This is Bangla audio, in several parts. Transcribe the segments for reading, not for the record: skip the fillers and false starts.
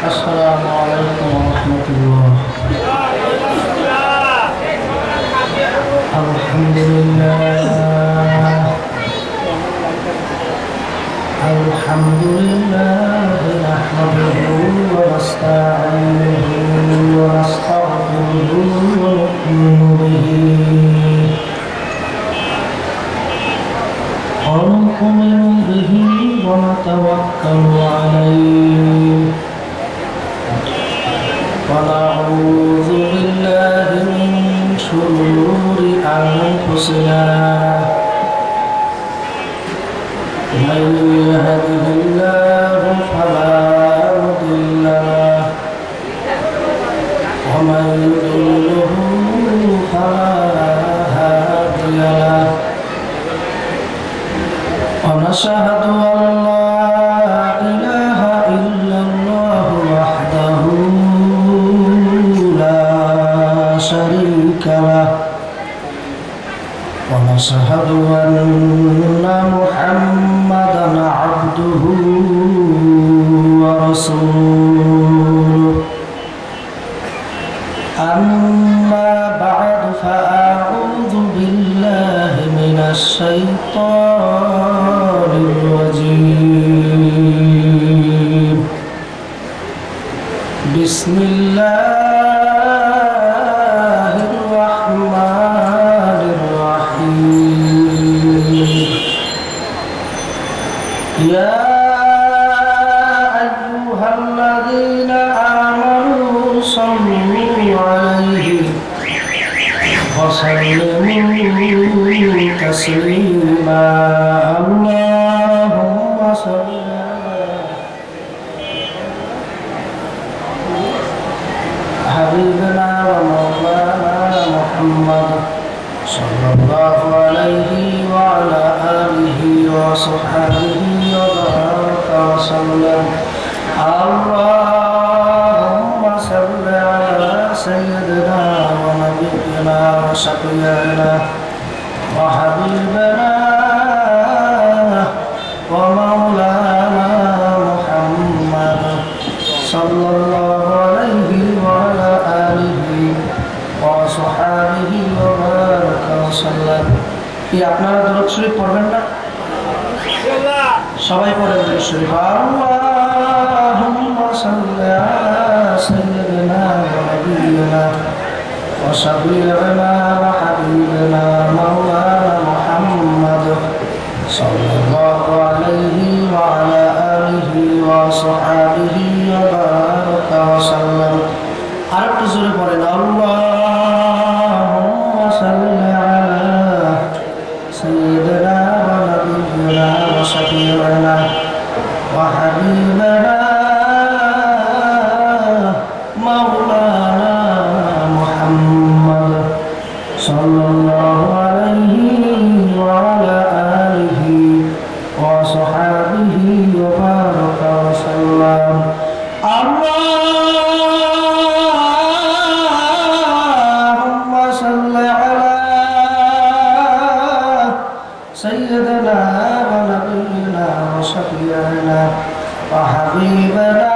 السلام عليكم ورحمة الله. الحمد لله نحمده ونستعينه ونستغفره ونؤمن به ونتوكل عليه ونعوذ بالله من شرور أنفسنا من يهده الله فلا مضل له ومن يضلله فلا هادي له ونشهد أن لا إله إلا الله وحده لا شريك له ونشهد أن محمدا عبده ورسوله أما بعد فأعوذ بالله من الشيطان الرجيم بسم الله الرحمن الرحيم يا أيها الذين آمنوا صلوا عليه وسلموا تسليما اللهم صل حبيبنا ومولانا محمد صلى الله عليه وعلى آله وصحبه وبارك وسلم اللهم صل على سيدنا ونبينا وشفيعنا وحبيبنا ومولانا محمد صلى الله عليه وعلى آله وصحبه وبارك وسلم কি আপনারা দরুদ শরীফ পড়বেন না সবাই পড়েন দরুদ শরীফ আল্লাহুম্মা সাল্লি আলা সাইয়্যিদিনা ওয়া নাবিয়িনা ওয়া শাফি'িনা ওয়া হাবিবিনা মাওলানা মুহাম্মদ সাল্লাল্লাহু আলাইহি ওয়া আলা আলিহি ওয়া সাহবিহি ওয়া বারাকা ওয়া সাল্লাম আরেকটু জোরে পড়েন আল্লাহুম্মা সাল্লি আলা সাইয়্যিদিনা ওয়া নাবিয়িনা ওয়া শাফি'িনা ওয়া হাবিবিনা মাওলানা মুহাম্মদ সাল্লাল্লাহু আলাইহি ওয়া আলা আলিহি ওয়া সাহবিহি ওয়া বারাকা ওয়া সাল্লাম আল্লাহুম্মা সাল্লি আলা সাইয়্যিদিনা ওয়া নাবিয়িনা ওয়া শাফি'িনা ওয়া হাবিবিনা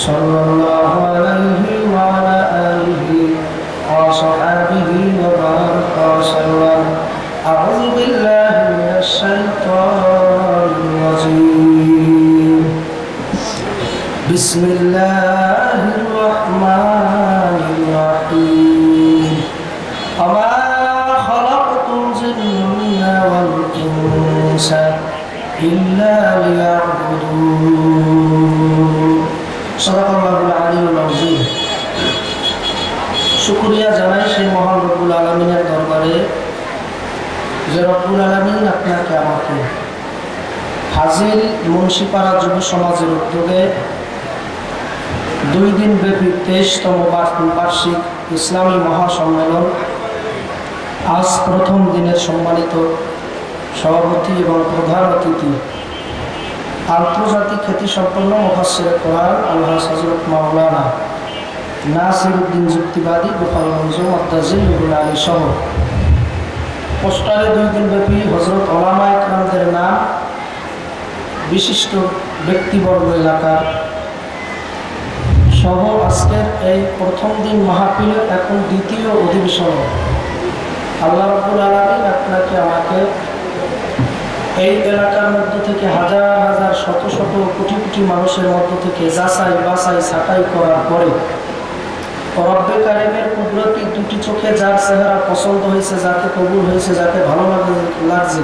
sallallahu alaihi wa ala alihi wa sahbihi wa baraka wa sallam a'udzu billahi minasy syaithanir rajim bismillahir rahmanir rahim wa ma khalaqtul jinna wal insa illa liya'budun সাদাকাল্লাহুল আলিয়্যুল আযীম শুকরিয়া জানাই সেই মহান রব্বুল আলামিনের দরবারে যে রব্বুল আলামিন আপনাকে আমাকে হাজির মুন্সিপাড়া যুব সমাজের উদ্যোগে 2 দিন ব্যাপী 23তম বার্ষিক ইসলামী মহাসম্মেলন আজ প্রথম দিনের সম্মানিত সভাপতি এবং প্রধান অতিথি আন্তর্জাতিক খ্যাতিসম্পন্ন মুফাসসিরে কোরআন আলহাজ হযরত মাওলানা নাসিরউদ্দিন যুক্তিবাদী গোপালগঞ্জ মুত্তাজিল নুরুল আলী সহ পোস্টারে 2 দিনব্যাপী হযরত ওলামা ইকরামদের নাম, বিশিষ্ট ব্যক্তিবর্গ এলাকার সহ আজকের এই প্রথম দিন মাহফিলের এখন দ্বিতীয় অধিবেশন। আল্লাহ রাব্বুল আলামিন আপনাকে আমাকে এই এলাকার মধ্য থেকে হাজার হাজার শত শত কোটি কোটি মানুষের মধ্য থেকে যাচাই বাছাই ছাঁটাই করার পরে রব্বে কারিমের কুদরতি দুটি চোখে যার চেহারা পছন্দ হয়েছে, যাকে কবুল হয়েছে, যাকে ভালো লাগছে,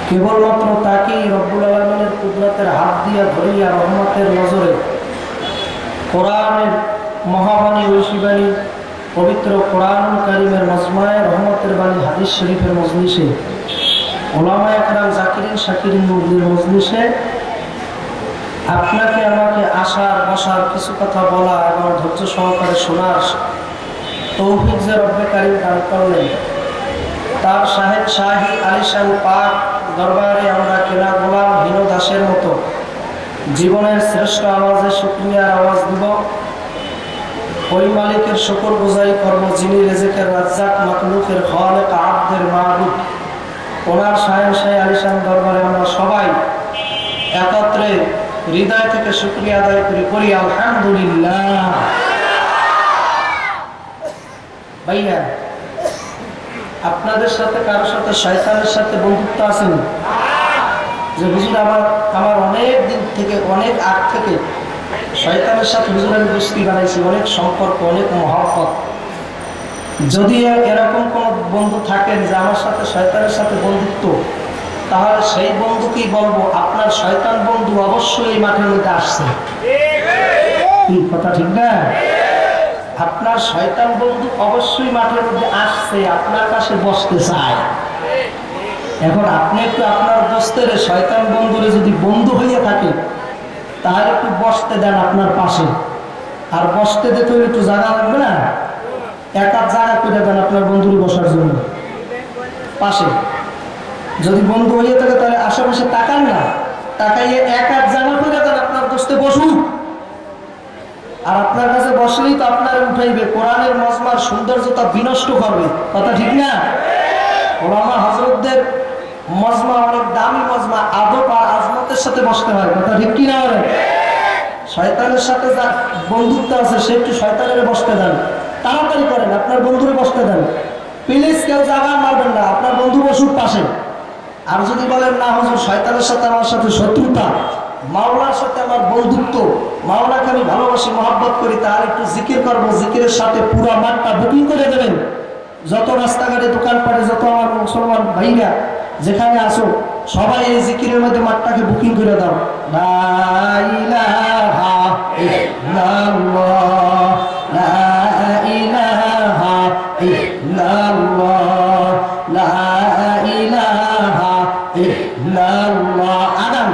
কেবলমাত্র তাকেই রব্বুল আলামিনের কুদরতের হাত দিয়া ধরিয়া রহমতের নজরে কোরআনের মহাবাণী ঐশীবাণী পবিত্র কোরআনুল কারিমের মজমায়ে রহমতের বাণী হাদিস শরীফের মজলিসে ওলামা একরাম জাকিরিন শাকিরিন মুগলির মজলিসে আপনাকে আমাকে আসার বসার কিছু কথা বলা এবং ধৈর্য সহকারে শোনার তৌফিক যে রব্বে কারিম দান করলেন, তার শাহেদ শাহী আলিশান পাক দরবারে আমরা কেনা গোলাম হীন দাসের মতো জীবনের শ্রেষ্ঠ আওয়াজে শুকরিয়ার আওয়াজ দিব। ওই মালিকের শুকর গুজারি করব যিনি রিজিকের রাজ্জাক, মাখলুকের খালিক, আব্দের মাবুদ। ওনার শাহেদ শাহী আলিশান দরবারে আমরা সবাই একত্রে হৃদয় থেকে শুকরিয়া আদায় করি আলহামদুলিল্লাহ। ভাইয়া, আপনাদের সাথে কারোর সাথে শয়তানের সাথে বন্ধুত্ব আছে না? যে হুজুর আমার অনেক দিন থেকে, অনেক আগ থেকে শয়তানের সাথে হুজুর আমি দোস্তি বানাইছি, অনেক সম্পর্ক, অনেক মহব্বত। যদি এরকম কোন বন্ধু থাকেন যে আমার সাথে শয়তানের সাথে বন্ধুত্ব, তাহলে সেই বন্ধুকেই বলবো আপনার শয়তান বন্ধু অবশ্যই এই মাঠের মধ্যে আসছে। কি কথা ঠিক না? আপনার শয়তান বন্ধু অবশ্যই মাঠের মধ্যে আসছে, আপনার কাছে বসতে চায়। এখন আপনি একটু আপনার দোস্তের শয়তান বন্ধুরে যদি বন্ধু হইয়া থাকে, তাহলে একটু বসতে দেন আপনার পাশে। আর বসতে দিতে হলে একটু জায়গা লাগবে না? এক আধ জায়গা করে দেন আপনার বন্ধুরে বসার জন্য পাশে। যদি বন্ধু হইয়া থাকে তাহলে আশেপাশে তাকান না, তাকাইয়ে এক আধ জায়গা করে দেন আপনার দোস্তে বসুন। আর আপনার কাছে বসলেই তো আপনার উঠাইবে, কোরআনের মজমার সৌন্দর্যতা বিনষ্ট করবে। কথা ঠিক না? ওলামা হযরতদের মজমা অনেক দামি মজমা, আদব আর আজমতের সাথে বসতে হয়। কথা ঠিক কি না? শয়তানের সাথে যার বন্ধুত্ব আছে সে একটু শয়তানের বসতে দেন, তাড়াতাড়ি করেন, আপনার বন্ধুরে বসতে দেন প্লিজ। কেউ জায়গা মারবেন না, আপনার বন্ধু বসুর পাশে। আর যদি বলেন না হুজুর শয়তানের সাথে আমার সাথে শত্রুতা, মাওলার সাথে আমার বন্ধুত্ব, মাওলাকে আমি ভালোবাসি, মহব্বত করি, তাহলে একটু জিকির করবো। জিকিরের সাথে পুরো মাঠটা বুকিং করে দেবেন। যত রাস্তাঘাটে দোকানপাটে যত আমার মুসলমান ভাইরা যেখানে আসো, সবাই এই জিকিরের মধ্যে মাঠটাকে বুকিং করে দাও। লা ইলাহা ইল্লাল্লাহ, লা ইলাহা ইল্লাল্লাহ, লা ইলাহা ইল্লাল্লাহ। আগান,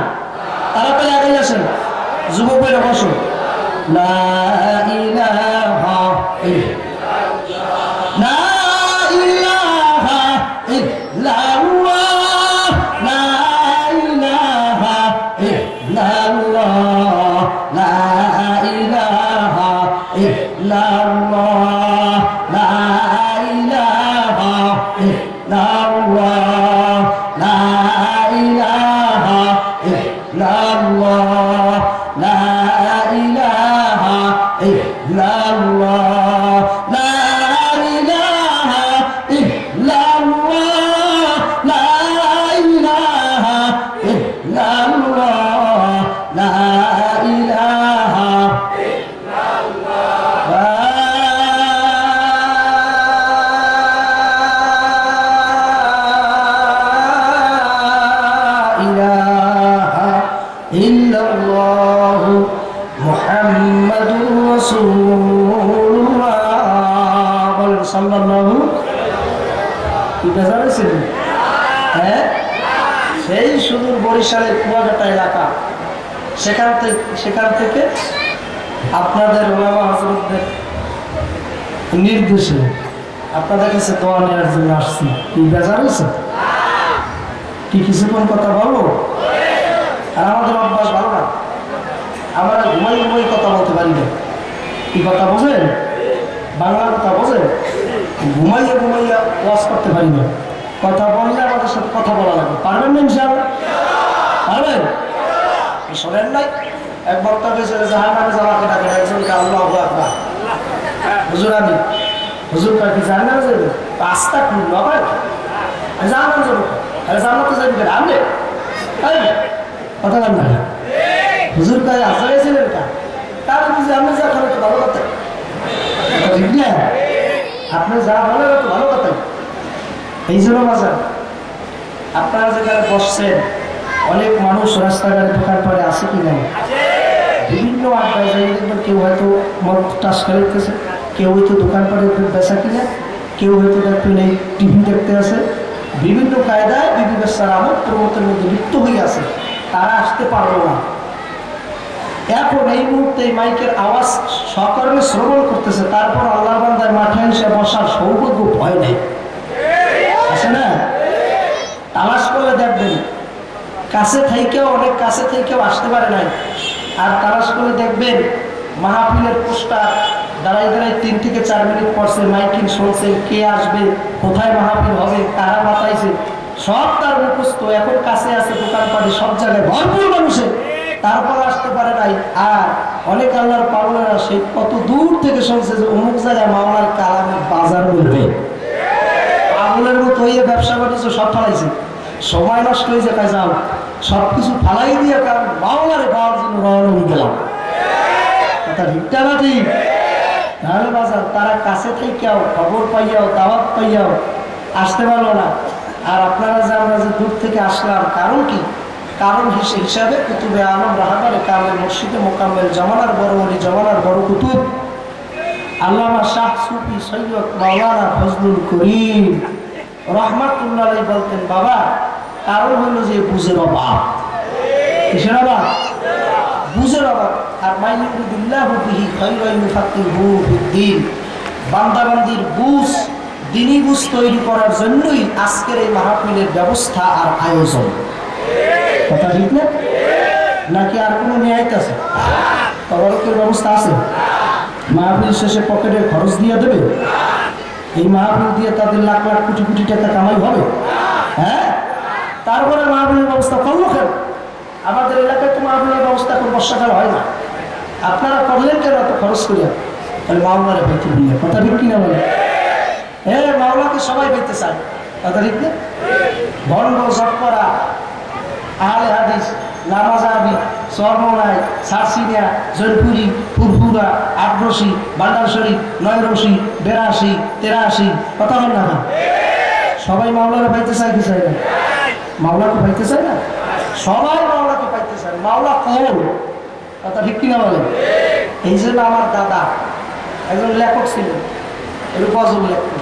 তাড়াতাড়ি আগে আসেন, যুবক বলে বসো। লা ইলাহা ইল্লাল্লাহ, লা ইলাহা ইল্লাল্লাহ, লা ইলাহা ইল্লাল্লাহ, লা ইলাহা ইল্লাল্লাহ, লা ইলাহা ইল্লাল্লাহ, লা ইলাহা ইল্লাল্লাহ, লা ইলাহা ইল্লাল্লাহ, লা ইলাহা ইল্লাল্লাহ, লা ইলাহা ইল্লাল্লাহ, লা ইলাহা ইল্লাল্লাহু মুহাম্মাদুর রাসূলুল্লাহ। বলেন সাল্লাল্লাহু। কি বেজার হয়েছে? হ্যাঁ, সেই সুদূর বরিশালের কুয়াকাটা এলাকা, সেখান থেকে আপনাদের ওলামা হযরতদের নির্দেশে আপনাদের কাছে দোয়া নেওয়ার জন্য আসছি। কি বেজার হয়েছে? কি কিছুক্ষণ কথা বলবো? আর আমাদের অভ্যাস ভালো না, আমরা ঘুমাই কথা বলতে পারি না। কি কথা বোঝেন? বাংলা কথা বোঝেন? ঘুমাইয়া ওয়াজ করতে পারি না। কথা বললে আমাদের সাথে কথা বলা লাগবে। পারবেন না ইনশাআল্লাহ? পারবেন? শোনেন নাই এক বক্তা গেছে জাহান্নামে যাওয়াকে ডাকে, একজনকে আল্লাহু আকবার। হুজুর আমি হুজুর কয় কি জাহান্নামে যাবে? রাস্তা খুলল ভাই, জাহান্নামে যাবো, আরে জান্নাতে যাবি কেন আপনি? কথা বল না। হুজুর কয় আসলে ছিলেন কা তার বুঝে আপনি যা খাবেন তো ভালো কথা, ঠিক না? আপনি যা ভালো তো ভালো কথা। এই জন্য বাজার আপনারা যেখানে বসছেন অনেক মানুষ রাস্তাঘাটে দোকান পাড়ে আসে কি নাই, বিভিন্ন আড্ডায় যাই দেখবেন কেউ হয়তো মদ টাস খেলাইতেছে, কেউ হয়তো দোকান পাড়ে বেচা কিনে, কেউ হয়তো দেখবেন এই টিভি দেখতে আসে, বিভিন্ন কায়দায় বিবি বেচার আমোদ প্রমোদের মধ্যে লিপ্ত হয়ে আছে, তারা আসতে পারলো না। এখন এই মুহূর্তে এই মাইকের আওয়াজ সকর্মে শ্রবণ করতেছে, তারপর আল্লাহর বান্দার মাঠে এসে বসার সৌভাগ্য ভয় নেই, আছে না? তালাশ করলে দেখবেন কাছে থেকেও অনেক কাছে থেকেও আসতে পারে নাই। আর তালাশ করলে দেখবেন মাহফিলের পোস্টার দাঁড়াই দাঁড়াই 3 থেকে 4 মিনিট পরছে, মাইকিং শুনছে, কে আসবে, কোথায় মাহফিল হবে, কারা বাতাইছে, সব তার মুখস্থ। এখন কাছে আছে দোকানপাটে সব জায়গায় ভরপুর মানুষের, তারপর আসতে পারে নাই। আর অনেক আল্লাহর পাগলেরা সে কত দূর থেকে শুনছে যে অমুক জায়গায় মাওলার কালামের বাজার বলবে, পাগলের মতো হয়ে ব্যবসা বাণিজ্য সব ফালাইছে, সময় নষ্ট হয়েছে, কাজ যাও সবকিছু ফালাই দিয়ে কারণ মাওলারে পাওয়ার জন্য রওনা হয়ে গেলাম। কথা ঠিকটা না ঠিক? তাহলে বাজার তারা কাছে থেকেও খবর পাইয়াও দাওয়াত পাইয়াও আসতে পারলো না। আর আপনারা যে আমরা যে দূর থেকে আসলাম কারণ কি? কারণ হিসাবে কুতুবে আলম রাহাবারে কামেল মুর্শিদে মোকাম্মেল জামানার বড় অলি জামানার বড় কুতুব আল্লামা শাহ সুফি সৈয়দ মাওলানা ফজলুল করিম রহমাতুল্লাহ আলাইহি বলতেন, বাবা কারণ হলো যে বুঝের অভাব। কিসের অভাব? বুঝের অভাব। আর মাইয়ুরিদিল্লাহু বিহি খায়রান ইউফাক্কিহু ফিদ্দীন, বান্দাবান্দির বুঝ দ্বীনি বুঝ তৈরি করার জন্যই আজকের এই মাহফিলের ব্যবস্থা আর আয়োজন। কথা ঠিক না? নাকি আর কোনো নিয়ায়ত আছে? তদারকের ব্যবস্থা আছে? মাহফিল শেষে পকেটের খরচ দিয়ে দেবে? এই মাহফিল দিয়ে তাদের লাখ লাখ কোটি কোটি টাকা কামাই হবে? হ্যাঁ, তারপরে মাহফিলের ব্যবস্থা করলো কেন? আমাদের এলাকায় তো মাহফিলের ব্যবস্থা এখন বর্ষাকাল হয় না, আপনারা করলেন কেন এত খরচ করিয়া? তাহলে মাওলারে পেতে নিয়ে, কথা ঠিক কিনা বলে? হ্যাঁ, মাওলাকে সবাই পেতে চায়, কথা ঠিক না? ভণ্ড জটপরা আহলে হাদিস নামাজাবি সর্বনায় সারসিনিয়া জয়পুরি ফুরফুরা আটরশি বান্ডারশরী 9রশি 82 83 কথা বল না? সবাই মাওলারে পাইতে চায় কি চায় না? মাওলাকে পাইতে চায় না? সবাই মাওলাকে পাইতে চায়। মাওলা কোন? কথা ঠিক কিনা বলেন? এই জন্য আমার দাদা একজন লেখক ছিলেন, একটু গজল লেখতেন,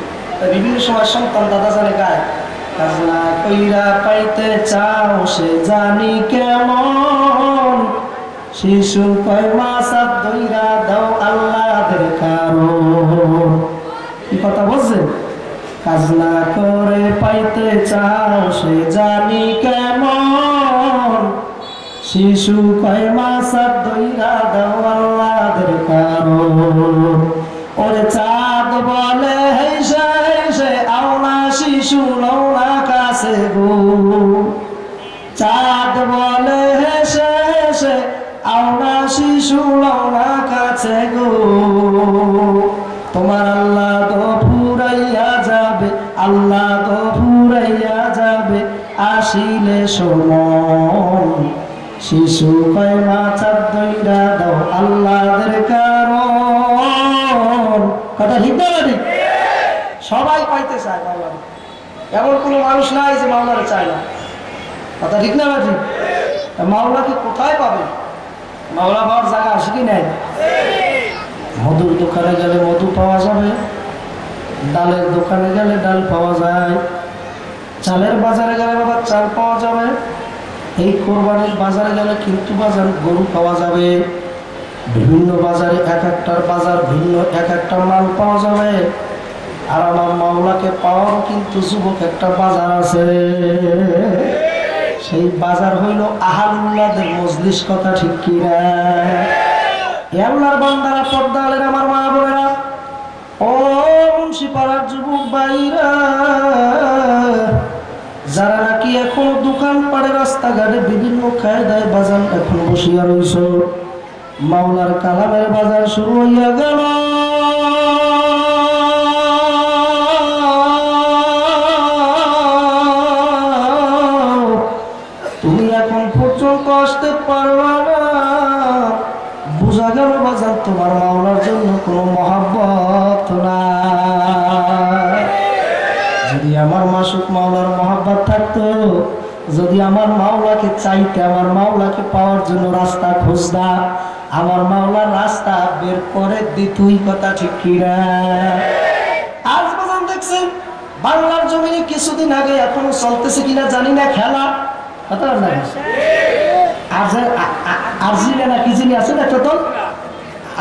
বিভিন্ন সময় সন্তান দাদা জানে গায়, কাজলা কইরা পাইতে চাও সে জানি কেমন, শিশু কয় মাসাদ দইরা দাও আল্লাহর কারণ। কি কথা বলছেন? কাজলা করে পাইতে চাও সে জানি কেমন, শিশু কয় মাসাদ দইরা দাও আল্লাহর কারণ। ওরে চাঁদ বলে হেসে হেসে আওনা শিশু লওনা কাছে গো, চাঁদ বলে হেসে হেসে আওনা শিশু লওনা কাছে গো, তোমার আল্লাহ তো ফুরাইয়া যাবে, আল্লাহ তো ফুরাইয়া যাবে আসিলে সময়, শিশু কয় মাছার দইরা দাও আল্লাহর কারণ। কথা ঠিক না? ঠিক। সবাই পাইতে চায় মাওলারে, এমন কোনো মানুষ নাই যে মাওলারে চায় না, কথা ঠিক না? ঠিক। মাওলাকে কোথায় পাবে? মাওলা পাওয়ার জায়গা আছে কি নাই? মধুর দোকানে গেলে মধু পাওয়া যাবে, ডালের দোকানে গেলে ডাল পাওয়া যায়, চালের বাজারে গেলে বাবা চাল পাওয়া যাবে, এই কোরবানির বাজারে গেলে কিন্তু বাজার গরু পাওয়া যাবে, বিভিন্ন বাজারে এক একটার বাজার ভিন্ন, এক একটা মাল পাওয়া যাবে। আর আমার মাওলাকে পাওয়ারও কিন্তু যুবক একটা বাজার আছে, সেই বাজার হইল আহালুল্লাহদের মজলিস। কথা ঠিক কিনা? আল্লাহর বান্দারা, পর্দালের আমার মা বোনেরা, ও মুন্সিপাড়ার যুবক ভাইরা, যারা নাকি এখনো দোকান পাড়ে রাস্তাঘাটে বিভিন্ন কায়দায় বাজার এখন বসিয়া রইছ, মাওলার কালামের বাজার শুরু হইয়া গেল। তুমি এখন পর্যন্ত আসতে পারবা না, বোঝা গেল বাজার তোমার মাওলার জন্য কোনো মহাব্বত না। যদি আমার মাসুক মাওলার মহাব্বত থাকতো, যদি আমার মাওলাকে চাইতে, আমার মাওলাকে পাওয়ার জন্য রাস্তা খুঁজতা, আমার মাওলার রাস্তা বের করে দিতুই। কথা ঠিক কিনা? আজ বাজান দেখছেন বাংলার জমিনে কিছুদিন আগে, এখনো চলতেছে কিনা জানি না, খেলা কথা না, আর্জেন্টিনা না কি জানি আছে না একটা দল,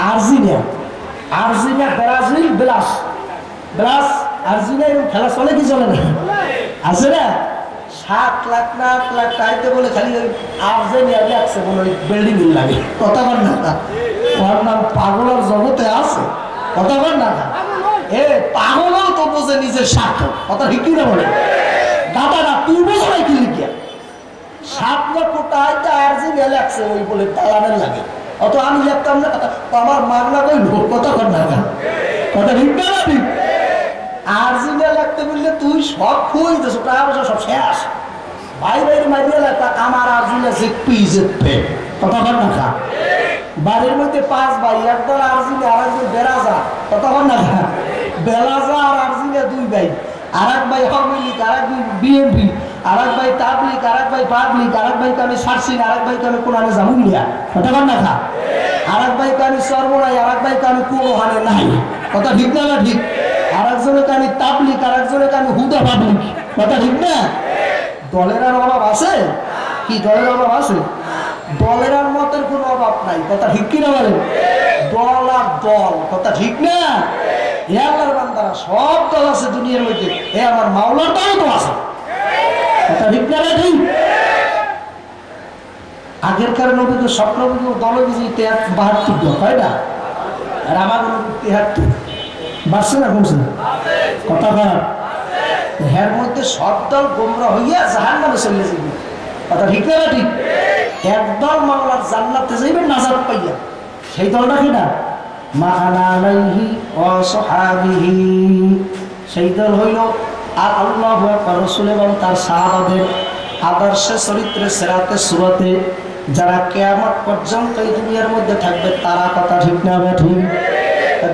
আর্জেন্টিনা ব্রাজিল ব্রাস আর্জেন্টিনা, এরকম খেলা চলে কি চলে না? আছে না? 7 লাখ না 8 লাখ টাইতে বলে খালি আর্জেন্টিনা লাগছে বলে বিল্ডিং লাগে। কথা বল না, ওর নাম পাগলের জগতে আছে। কথা বল না, এ পাগলও তো বোঝে নিজের স্বার্থ। কথা ঠিক কিনা বলে দাদারা, তুই বোঝো না কি লিখিয়া 7 লক্ষ টাইতে আর্জেন্টিনা লাগছে ওই বলে তালানের লাগে। অত আমি লিখতাম না, আমার মাগনা কইল। কথা কর না, কথা ঠিক না? ঠিক আর্জেন্টিনা লাগতে বললে তুই সব খুঁই দিস, টাকা পয়সা সব শেষ। ভাই ভাইয়ের মাইরে লাগতা আমার আর্জেন্টিনা জিতবে। কথা কর না খা। বাড়ির মধ্যে 5 ভাই, একদল আর্জেন্টিনা আর একজন বেরাজা। কথা কর না খা। বেলাজা আর আর্জেন্টিনা 2 ভাই, আর এক ভাই আওয়ামী লীগ, আর এক বিএনপি, আর এক ভাই তাবলিগ, আর এক ভাই পাবলিক, আর এক ভাইকে আমি ছাড়ছি, আর এক ভাইকে আমি কোরআনে জামুলিয়া। কথা কর না খা। আর এক ভাইকে আমি সর্বনাই, আর এক ভাইকে আমি কোনো হানে নাই। কথা ঠিক না? না ঠিক। আর একজনকে আমি তাবলিগ, আর একজনকে আমি হুদা পাবলিক। কথা ঠিক না? দলের আর অভাব আছে কি? দলের অভাব আছে? দলের আর মতের কোনো অভাব নাই। কথা ঠিক কিনা বলেন? দল আর দল। কথা ঠিক না? এ আল্লাহর বান্দারা, সব দল আছে দুনিয়ার মধ্যে, এ আমার মাওলার দলও তো আছে। কথা ঠিক না? ঠিক। আগেরকার নবীকে স্বপ্ন দল বুঝি 72 হয় না, আর আমার নবী 73 বাড়ছে না কমছে? কথা খারাপ। এর মধ্যে সব দল গোমরা হইয়া জাহান্নামে চলে যাবে। কথা ঠিক না? ঠিক। একদল মাওলার জান্নাতে যাইবে নাজাত পাইয়া, সেই দলটা কি না? মা আনা আলাইহি ওয়া সাহাবিহি, সেই দল হইল আর আল্লাহু আকবার, রাসূল এবং তার সাহাবাদের আদর্শে, চরিত্রে, সিরাতে, সুরতে যারা কিয়ামত পর্যন্ত এই দুনিয়ার মধ্যে থাকবে তারা। কথা ঠিক না? ঠিক।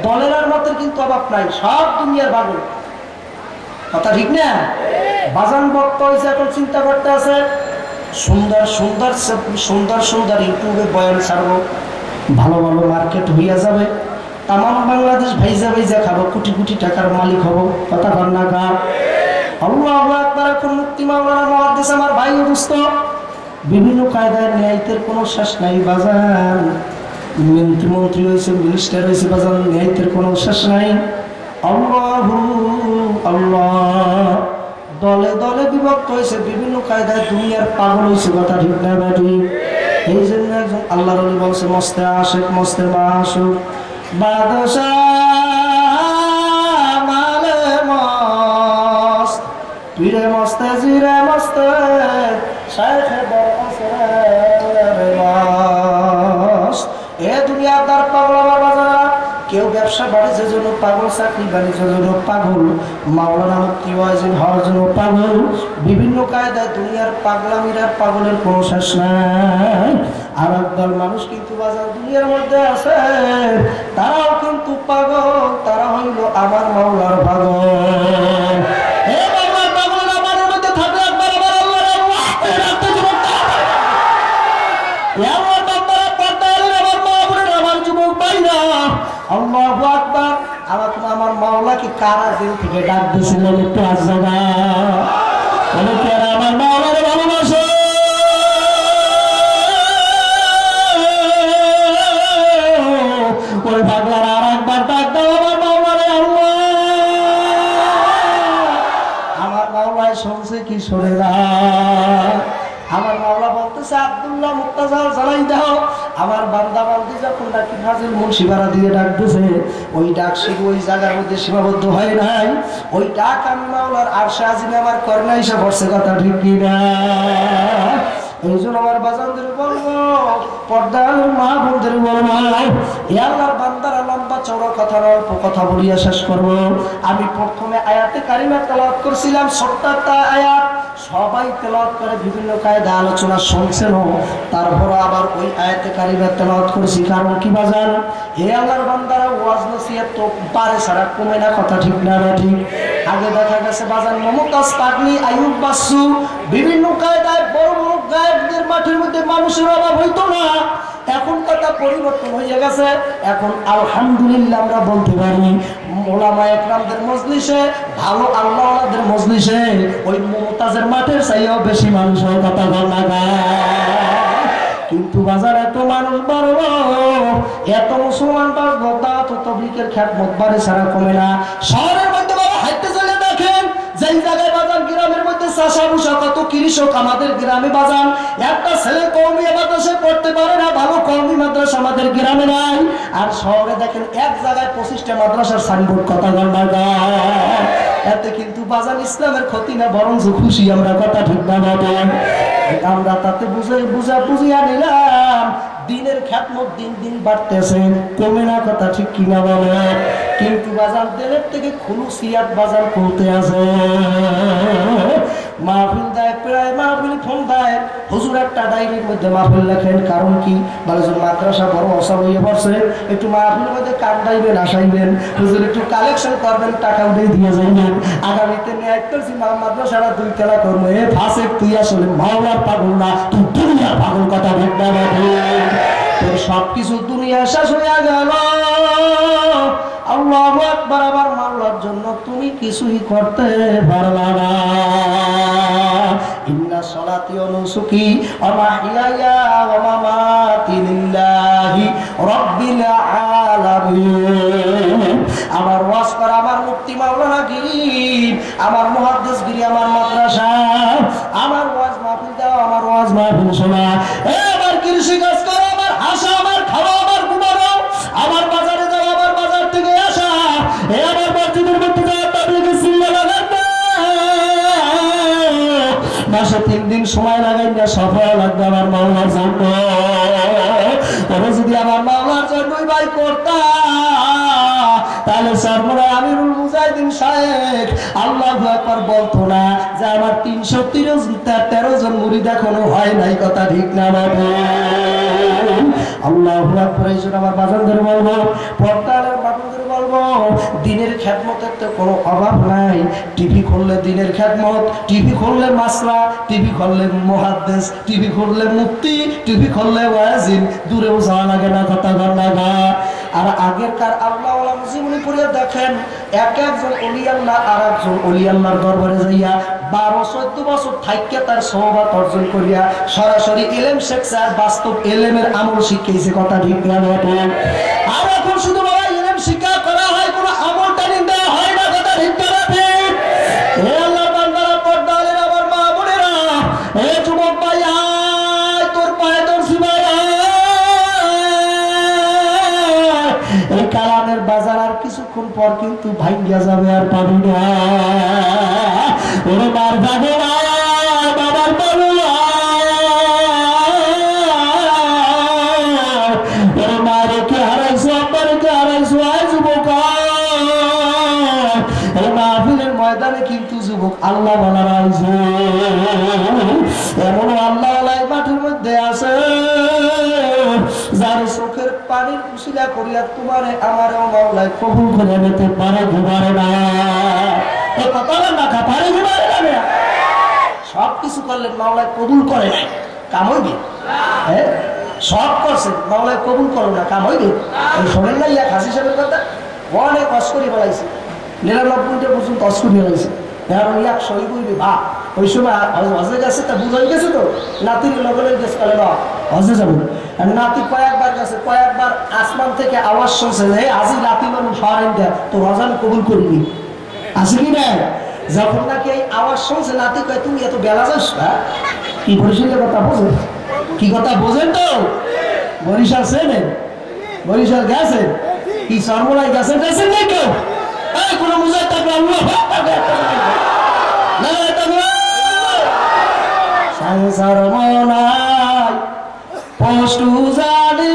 দলের আর মতের কিন্তু অভাব নাই, সব দুনিয়ার পাগল। কথা ঠিক না? বাজান ভক্ত হয়েছে, এখন চিন্তা করতে আছে সুন্দর সুন্দর সুন্দর সুন্দর ইউটিউবে বয়ান ছাড়বো, ভালো ভালো মার্কেট হইয়া যাবে, তামাম বাংলাদেশ ভাইজা ভাইজা খাবো, কোটি কোটি টাকার মালিক হবো। কথা কর না গা। আল্লাহু আকবার। এখন মুফতি মাওলানা মুহাদ্দিস আমার ভাই ও দোস্ত, বিভিন্ন কায়দায় ন্যায়তের কোনো শেষ নাই বাজান। মন্ত্রী হয়েছে, মিনিস্টার হয়েছে বাজান, ন্যায়তের কোনো শেষ নাই। আল্লাহু আল্লাহ। দলে দলে বিভক্ত হয়েছে, বিভিন্ন কায়দায় দুনিয়ার পাগল হয়েছে। কথা ঠিক না? ঠিক। এই জন্য একজন আল্লাহর ওলি বলছে, মস্তে আশেক মস্তে মাসুক বাদশাহ মালে মস্ত, পীরে মস্তে জিরে মস্তে শাইখে দরবারে মস্ত। এ দুনিয়াদার পাগল আমার বাজার, কেউ ব্যবসা বাণিজ্যের জন্য পাগল, চাকরি বাণিজ্যের জন্য পাগল, মাওলানা মুফতি ওয়াজিব হওয়ার জন্য পাগল, বিভিন্ন কায়দায় দুনিয়ার পাগলামিরার পাগলের কোনো শেষ নাই। আর একদল মানুষ কিন্তু বাজার দুনিয়ার মধ্যে আছে, তারাও কিন্তু পাগল, তারা হইল আমার মাওলার পাগল। আল্লাহু আকবার। আমার মাওলাকে কারা দিল থেকে ডাক দিয়েছিলেন? একটু আজানা অনেকে আমার মাওলারে ভালোবাসে। ওই পাগলারা আর একবার ডাক দাও আমার মাওলারে। আল্লাহ, আমার মাওলায় শুনছে কি শোনে না? আমার মাওলা বলতেছে, আব্দুল্লাহ মুক্তাজাল জানাই দাও আমার বান্দা বান্দি যখন নাকি ফাজিল মুন্সিপাড়া দিয়ে ডাকতেছে, ওই ডাক শুধু ওই জায়গার মধ্যে সীমাবদ্ধ হয় নাই, ওই ডাক আমি মাওলার আরশে আজিমে আমার কর্ণে এসে পড়ছে। কথা ঠিক কি না? এই জন্য আমার বাজানদের বলবো, পর্দার মা বোনদের বলবো, এ আল্লাহর বান্দারা লম্বা চওড়া কথা অল্প কথা বলিয়া শেষ করবো। আমি প্রথমে আয়াতে কারিমা তেলাওয়াত করছিলাম, ছোট্ট একটা আয়াত, সবাই তেলাওয়াত করে বিভিন্ন কায়দা আলোচনা শুনছেন, তারপর আবার ওই আয়াতে কারিমা তেলাওয়াত করেছি। কারণ কি বাজান, হে আল্লাহর বান্দারা, ওয়াজ নসিহত তো পারে ছাড়া কমে না। কথা ঠিক না? ঠিক। আগে দেখা গেছে বাজান মমতাজ পাগলি, আইয়ুব বাচ্চু, বিভিন্ন কায়দায় বড় বড় গায়কদের মাঠের মধ্যে মানুষের অভাব হইতো না। এখন কথা পরিবর্তন হয়ে গেছে। এখন আলহামদুলিল্লাহ আমরা বলতে পারি, ওলামায়ে কেরামদের মজলিসে, ভালো আল্লাহওয়ালাদের মজলিসে ওই মমতাজের মাঠের চাইও বেশি মানুষ হয়। কথা বল না? কিন্তু বাজার এত মানুষ বাড়লো, এত মুসলমান বাড়লো, তা তো তবলিগের খ্যাতমত বাড়ে ছাড়া কমে না। শহরের মধ্যে বাবা হাঁটতে চলে দেখেন, যেই জায়গায় বাজান গ্রামের মধ্যে চাষা ভুষা কত কৃষক, আমাদের গ্রামে বাজান একটা ছেলে কওমি মাদ্রাসায় পড়তে পারে না, ভালো কওমি মাদ্রাসা আমাদের গ্রামে নাই। আর শহরে দেখেন এক জায়গায় 25টা মাদ্রাসার সাইনবোর্ড। কথা গন্ডা গায়, এতে কিন্তু বাজান ইসলামের ক্ষতি না, বরং খুশি আমরা। কথা ঠিক না? আমরা তাতে বুঝিয়া নিলাম দিনের খ্যাতমত দিন দিন বাড়তেছে, কমে না। কথা ঠিক কিনা বলে? কিন্তু বাজার দিনের থেকে খুলুসিয়াত বাজার কমতে আছে। মাহফিল দেয়, প্রায় মাহফিল ফোন দেয়, হুজুর একটা ডায়েরির মধ্যে মাহফিল লেখেন। কারণ কি? বলেছেন মাদ্রাসা বড় অসল হয়ে পড়ছে, একটু মাহফিলের মধ্যে কান্দাইবেন, আসাইবেন, হুজুর একটু কালেকশন করবেন, টাকা উঠে দিয়ে যাইবেন। আগামীতে নিয়ে করছি মাদ্রাসারা 2 তেলা করবো। এ ফাসেক, তুই আসলে মাওলার পাগল না, তুই দুনিয়ার পাগল। কথা বলতে হবে, তোর সবকিছু দুনিয়া শেষ হয়ে গেল। আল্লাহু আকবার, আবার মাওলার জন্য তুমি কিছুই করতে পারলা না। ইন্না সলাতি ওয়া নুসুকি ওয়া মাহইয়ায়া ওয়া মামাতি লিল্লাহি রাব্বিল আলামিন। আমার ওয়াজ করা, আমার মুফতি মাওলানা গিরি, আমার মুহাদ্দিস গিরি, আমার মাদ্রাসা, আমার ওয়াজ মাহফিল দাও, আমার ওয়াজ মাহফিল শোনা, আমার কৃষি কাজ করো, আমার হাসা, আমার খাওয়া, আমার ঘুমানো, আমার বাজারে যাও, আমার বাজার থেকে আসা, আমার মসজিদের মধ্যে যাওয়া, তাদেরকে চিল্লা লাগান না। মাসে 3 দিন সময় লাগাই না, সফল লাগবে আমার মাওলার জন্য। তবে যদি আমার মাওলার জন্যই ভাই করতাম, তাহলে সরবরাহ আমিরুল মুজাহিদিন সাহেব আল্লাহু আকবার বলতো না যে আমার 313 জন মুরিদ এখনো হয় নাই। কথা ঠিক না? আল্লাহু আকবার। এই জন্য আমার বাজানদের বলবো, পর্দার বাজানদের বলবো, দিনের খ্যাতমতের তো কোনো অভাব নাই। টিভি খুললে দিনের খ্যাতমত, টিভি খুললে মাসলা, টিভি খুললে মুহাদ্দিস, টিভি খুললে মুফতি, টিভি খুললে ওয়াজিন, দূরেও যাওয়া লাগে না। কথা গন্ডা। আর আগেরকার আল্লাহ জীবনী পড়ে দেখেন, এক একজন ওলি আল্লাহ আর একজন ওলি আল্লাহর দরবারে যাইয়া 12-14 বছর থাইকা তার সওবাত অর্জন করিয়া সরাসরি ইলম শিখছে, আর বাস্তব ইলমের আমল শিখাইছে। কথা ঠিক না? আর এখন শুধু বাবা ইলম শিক্ষা করা হয়, কোনো আমলটা নিন্দা হয় না। কথা ঠিক না? হে আল্লাহর বান্দারা, পর্দালের আমার মা বোনেরা, হে যুবক ভাই, আয় তোর পায়ে ধরছি ভাই, এই কালামের বাজার আর কিছুক্ষণ পর কিন্তু ভাঙ্গিয়া যাবে, আর পাবি না। ওরে মার পাবো না, বাবার পাবো না, ওরে মারে কে হারাইছো, আব্বারে কে হারাইছো। আয় যুবক, মাহফিলের ময়দানে কিন্তু যুবক আল্লাহ বলার আইছে, এমন আল্লাহ মাঠের মধ্যে আছে যার চোখের পানির উসিলা করিয়া তোমারে আমারও মাওলায় কবুল করে নিতে পারে। ঘুমারে না, কথা না পারে, ঘুমারে না। সব কিছু করলেন, মাওলায় কবুল করে নাই, কাম হইবে? হ্যাঁ, সব করছে, মাওলায় কবুল করো না, কাম হইবে? শোনেন না ইয়া হাসি সাহেবের কথা? অনেক অস্করি বেড়াইছে, 99টা পর্যন্ত অস্করি বেড়াইছে। এখন ইয়াক সই করবি ভা, ওই সময় হজে গেছে, তা বুঝাই গেছে তো, নাতির লগনের গেছে, কালে না হজে যাবো। আর নাতি কয়েকবার গেছে, কয়েকবার আসমান থেকে আওয়াজ শুনছে যে আজি নাতি মানুষ হরেন দেয়, তো হজান কবুল করিনি। আছে কি না? যখন নাকি এই আওয়াজ শুনছে, নাতি কয় তুমি এত বেলা যাস না, কি পরিষদের কথা বোঝেন? কি কথা বোঝেন তো? বরিশাল চেনেন? বরিশাল গেছেন? কি সর্বনাই গেছেন না কেউ? কোনো মুজার থাকলে সংসার মনাই পোস্টু জানি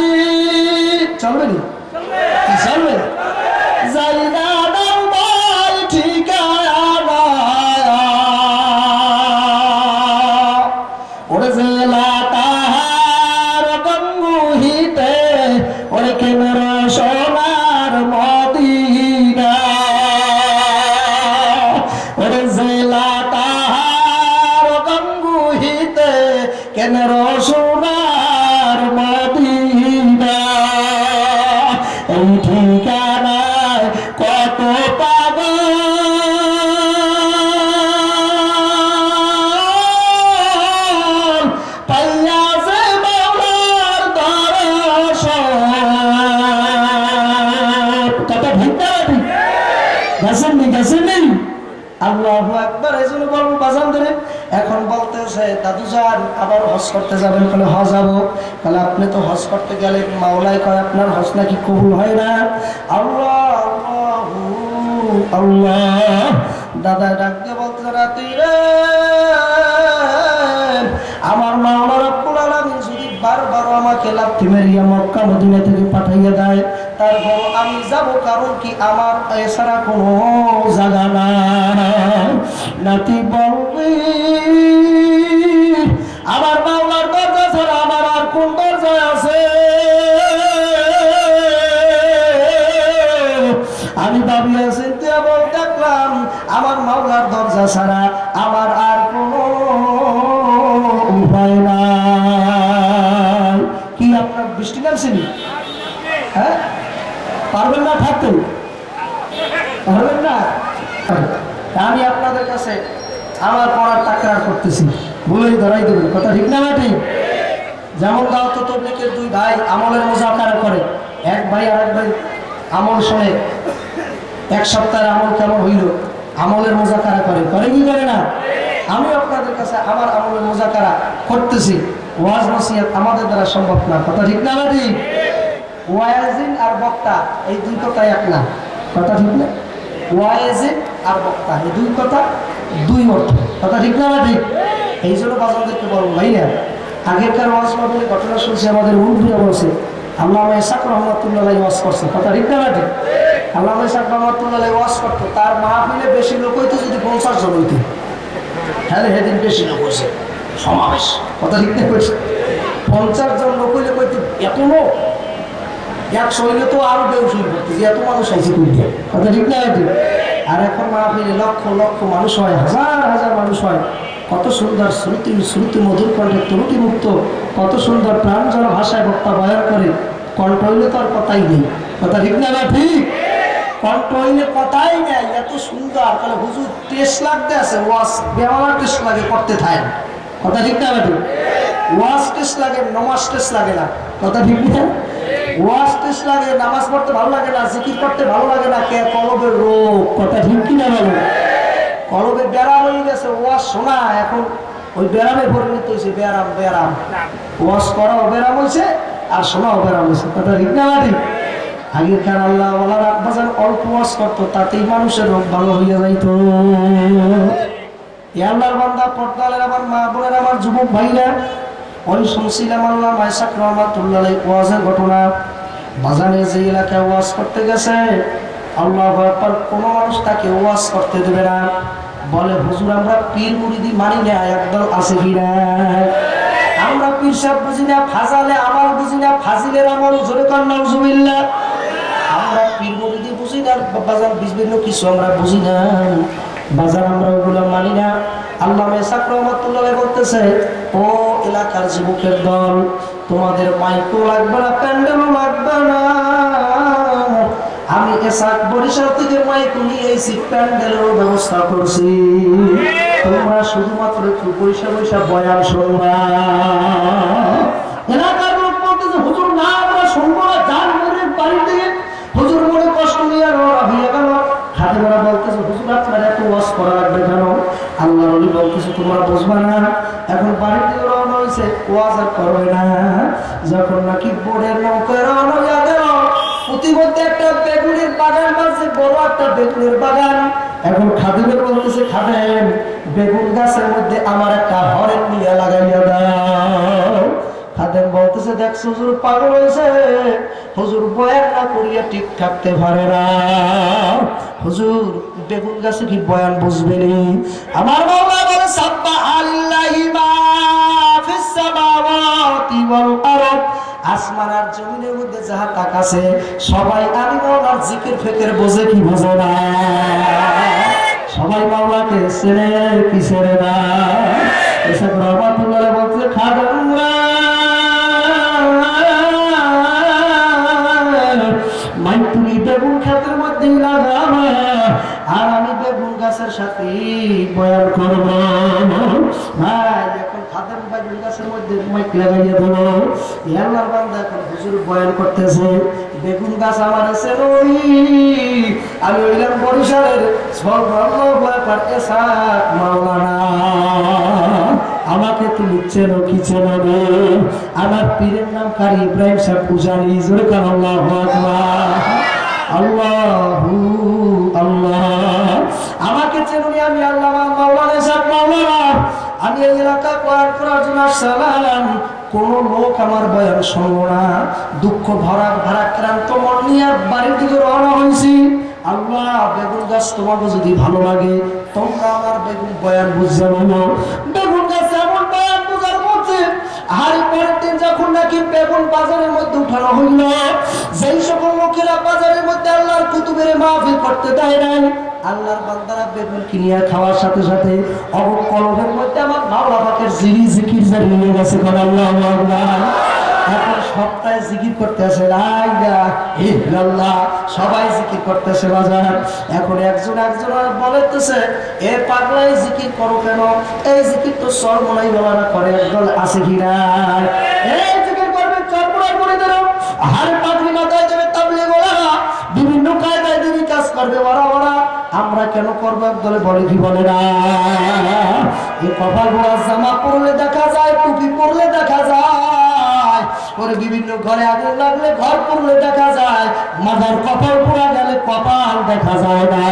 চলবে নি? কি চলবে? যাই না নাম্বাই ঠিকানা ওরে জেলা তাহার গঙ্গুহিতে ওরে কেমর সোনার মদিনা ওরে জেলা তাহার গঙ্গুহিতে কেমর সোনার মদিনা এই ঠিকানায় কত পাগল পাইয়া যে মাওলার দর্শন কত ভিড় গেছেন নেই? আল্লাহু আকবার। এই জন্য বলবো বাজান ধরে এখন বলতেছে দাদু যান আবার হজ করতে যাবেন? বলে হজ যাবো। তাহলে আপনি তো হজ করতে গেলে মাওলাই কয় আপনার হজ নাকি কবুল হয় না। আল্লাহ আল্লাহ আল্লাহ দাদা ডাক দিয়ে বলতে রাতি রে আমার মাওলা রব্বুল আলামিন যদি বারবার আমাকে লাথি মেরিয়া মক্কা মদিনা থেকে পাঠাইয়া দেয় তারপর আমি যাব, কারণ কি আমার এছাড়া কোনো জায়গা নাই। নাতি বলবি আমার মাওলার দরজা ছাড়া আমার আর কোন দরজা আছে? আমি ভাবিয়া চিন্তা বল দেখলাম আমার মাওলার দরজা ছাড়া আমার আর কোনো উপায় নাই। কি আপনার বৃষ্টি নামছেনি? হ্যাঁ পারবেন না থাকতে? পারবেন না? আমি আপনাদের কাছে আমার পড়ার তাকরার করতেছি, বলেই ধরাই দেবেন। কথা ঠিক না ঠিক? যেমন দাওয়াত তবলিগের দুই ভাই আমলের মুযাকারা করে, এক ভাই আর এক ভাই আমল শোনে, এক সপ্তাহের আমল কেমন হইল আমলের মুযাকারা করে, করে কি করে না? আমি আপনাদের কাছে আমার আমলের মুযাকারা করতেছি। ওয়াজ নসিহত আমাদের দ্বারা সম্ভব না। কথা ঠিক না ঠিক? ওয়াজিন আর বক্তা এই দুই কথা এক না। কথা ঠিক না? ওয়াজিন আর বক্তা এই দুই কথা দুই অর্থ। কথা ঠিক না ঠিক? এই জন্য বাজারদেরকে বলবো ভাই না, আগেরকার ওয়াজ মাহফিলে ঘটনা শুনছি, আমাদের মুরব্বীরা বলছে আল্লামা ইসহাক রহমাতুল্লাহ ওয়াজ করছে। কথা ঠিক না ঠিক? আল্লামা ইসহাক রহমাতুল্লাহ ওয়াজ করতো, তার মাহফিলে বেশি লোক হইতো যদি 50 জন হইতো। হ্যাঁ সেদিন বেশি লোক হয়েছে সমাবেশ। কথা ঠিক না? 50 জন লোক হইলে কইতো এত লোক, 100 হইলে তো আরো বেউ শুরু করতে যে এত মানুষ আইসি কইতে। কথা ঠিক না ঠিক? আর এখন মাহফিলে লক্ষ লক্ষ মানুষ হয়, হাজার হাজার মানুষ হয়। কত সুন্দর শ্রুতি শ্রুতি মধুর কণ্ঠে ত্রুটি মুক্ত, কত সুন্দর প্রাণজল ভাষায় বক্তা বয়ান করে। কণ্ঠ হইলে তো আর কথাই নেই। কথা ঠিক না ঠিক? কণ্ঠ হইলে কথাই নেই, এত সুন্দর। তাহলে হুজুর টেস্ট লাগতে আছে, ওয়াজ বেওয়ালা টেস্ট লাগে করতে থাকেন। কথা ঠিক না ঠিক? ওয়াজ টেস্ট লাগে, নমাজ টেস্ট লাগে না। কথা ঠিক না? ওয়াজ টেস্ট লাগে, নামাজ পড়তে ভালো লাগে না, জিকির করতে ভালো লাগে না। কে? কলবের রোগ। কথা ঠিক কিনা বলো? কলবে ব্যারাম হয়ে গেছে, ওয়াজ শোনা এখন ওই ব্যারামে পরিণত হয়েছে। ব্যারাম ব্যারাম ওয়াজ করাও ব্যারাম হয়েছে আর শোনাও ব্যারাম হয়েছে। কথা ঠিক না ঠিক? আগেকার আল্লাহ ওয়ালারা বাজার অল্প ওয়াজ করতো, তাতেই মানুষের রোগ ভালো হইয়া যাইতো। আল্লাহর বান্দা পর্দালের আমার মা বোনের আমার যুবক ভাইরা, ওই শুনছিলাম আল্লামা ইসহাক রহমাতুল্লাহ ওয়াজের ঘটনা। বাজারে যে এলাকায় ওয়াজ করতে গেছে আল্লাহু আকবার, কোনো মানুষ তাকে ওয়াজ করতে দেবে না। বলে হুজুর আমরা পীর মুরিদি মানি না, একদল আছে কিনা? আমরা পীর সাহেব বুঝি না, ফাজালে আমল বুঝি না, ফাজিলের আমল জোরে কর নাউজুবিল্লাহ। আমরা পীর মুরিদি বুঝি না, বাজার বিভিন্ন কিছু আমরা বুঝি না, বাজার আমরা ওগুলো মানি না। আল্লামা ইসহাক রহমাতুল্লাহ বলতেছে, ও এলাকার যুবকের দল, তোমাদের মাইকও লাগবে না, প্যান্ডেলও লাগবে না। আমি ইসহাক বরিশাল থেকে মাইক নিয়ে এসে প্যান্ডেলের ব্যবস্থা করছি। তোমরা শুধুমাত্র একটু বরিশাল বরিশাল বয়ান শুনবা। এলাকার লোক বলতেছে হুজুর না আমরা শুনবো না, যান মনের বাড়ি থেকে। হুজুর মনে কষ্ট নিয়ে রওনা হয়ে গেল। হাতে বলা বলতেছে হুজুর আপনার এত ওয়াজ করা লাগবে কেন? আল্লাহর ওলি বলতেছে তোমরা বুঝবা না। এখন বাড়ি থেকে রওনা হয়েছে, দিছে ওয়াজ আর করবে না। যখন নাকি বোর্ডের নৌকা রওনা হয়ে গেল, প্রতিমধ্যে একটা বেগুনের বাগান আছে, বড় একটা বেগুনের বাগান। এখন খাদেমের বলতেছে, খাদেম বেগুন গাছের মধ্যে আমার একটা হরেন নিয়ে লাগাইয়া দাও। খাদেম বলতেছে, দেখছো হুজুর পাগল হয়েছে, হুজুর বয়ান না করিয়া ঠিক থাকতে পারে না। হুজুর বেগুন গাছে কি বয়ান বুঝবেনি? আমার বাবা বলে সাব্বাহালিল্লাহি মা ফিস সামাওয়াতি ওয়াল আরদ, আসমান আর জমিনের মধ্যে যাহা তাক আছে সবাই আমি মাওলার জিকির ফিকির বোঝে কি বোঝে না? সবাই মাওলাকে চেনে কি চেনে না? এসব রহমাতুল্লাহ বলতে খাদেম মাই তুমি বেগুন ক্ষেতের মধ্যে লাগাবা আর আমি বেগুন গাছের সাথে বয়ান করব। ভাই এখন খাদেম বেগুন গাছের মধ্যে মাইক লাগাইয়া দিল। আল্লাহর বান্দা এখন হুজুর বয়ান করতেছে, বেগুন গাছ আমার আছে ওই আমি হইলাম বরিশালের মাওলানা, আমাকে তুমি চেনো কি চেনো রে? আমার পীরের নাম কারি ইব্রাহিম সাহেব পূজারি। জোরে কান আল্লাহু আকবার, আল্লাহু আল্লাহ। আমাকে চেনুনি? আমি আল্লাহ মাওলানা সাহেব মাওলানা। আমি এই এলাকা কোরআন পড়ার জন্য আসসালাম। কোন লোক আমার বয়ান শুনবো না। দুঃখ ভরা ভারাক্রান্ত মন নিয়ে বাড়ির দিকে রওনা হয়েছি। আল্লাহ বেগুন গাছ তোমাকে যদি ভালো লাগে তোমরা আমার বেগুন বয়ান বুঝে নেবো। বেগুন গাছ এমন বয়ান বুঝার মধ্যে আর পরের দিন যখন নাকি বেগুন বাজারের মধ্যে উঠানো হইল, যেই সকল লোকেরা বাজারের মধ্যে আল্লাহর কুতুবের মাহফিল করতে দেয় নাই, আল্লাহর বান্দারা বেগুন কিনিয়া খাওয়ার সাথে সাথে কলবের মধ্যে আমার মাওলা পাকের জিরি জিকির জারি হয়ে গেছে। কোন আল্লাহু আকবার। এখন সপ্তাহে জিকির করতেছে, সবাই জিকির করতেছে বাজার। এখন একজন বলতেছে, এ পাগলাই জিকির করো কেন? এই জিকির তো সর্বনাই বলা করে একদল আছে কিনা? এই জিকির করবে সর্বনাই করে দেন, আর পাগলি মাথায় দেবে তাবলিগ বলা, বিভিন্ন কায়দায় দিবি কাজ করবে ওরা ওরা। আমরা কেন করবো? একদলে বলে কি বলে না? এই কপাল গোড়া জামা পরলে দেখা যায়, টুপি পরলে দেখা যায়, পরে বিভিন্ন ঘরে আগুন লাগলে ঘর পড়লে দেখা যায়, মাথার কপাল পোড়া গেলে কপাল দেখা যায় না।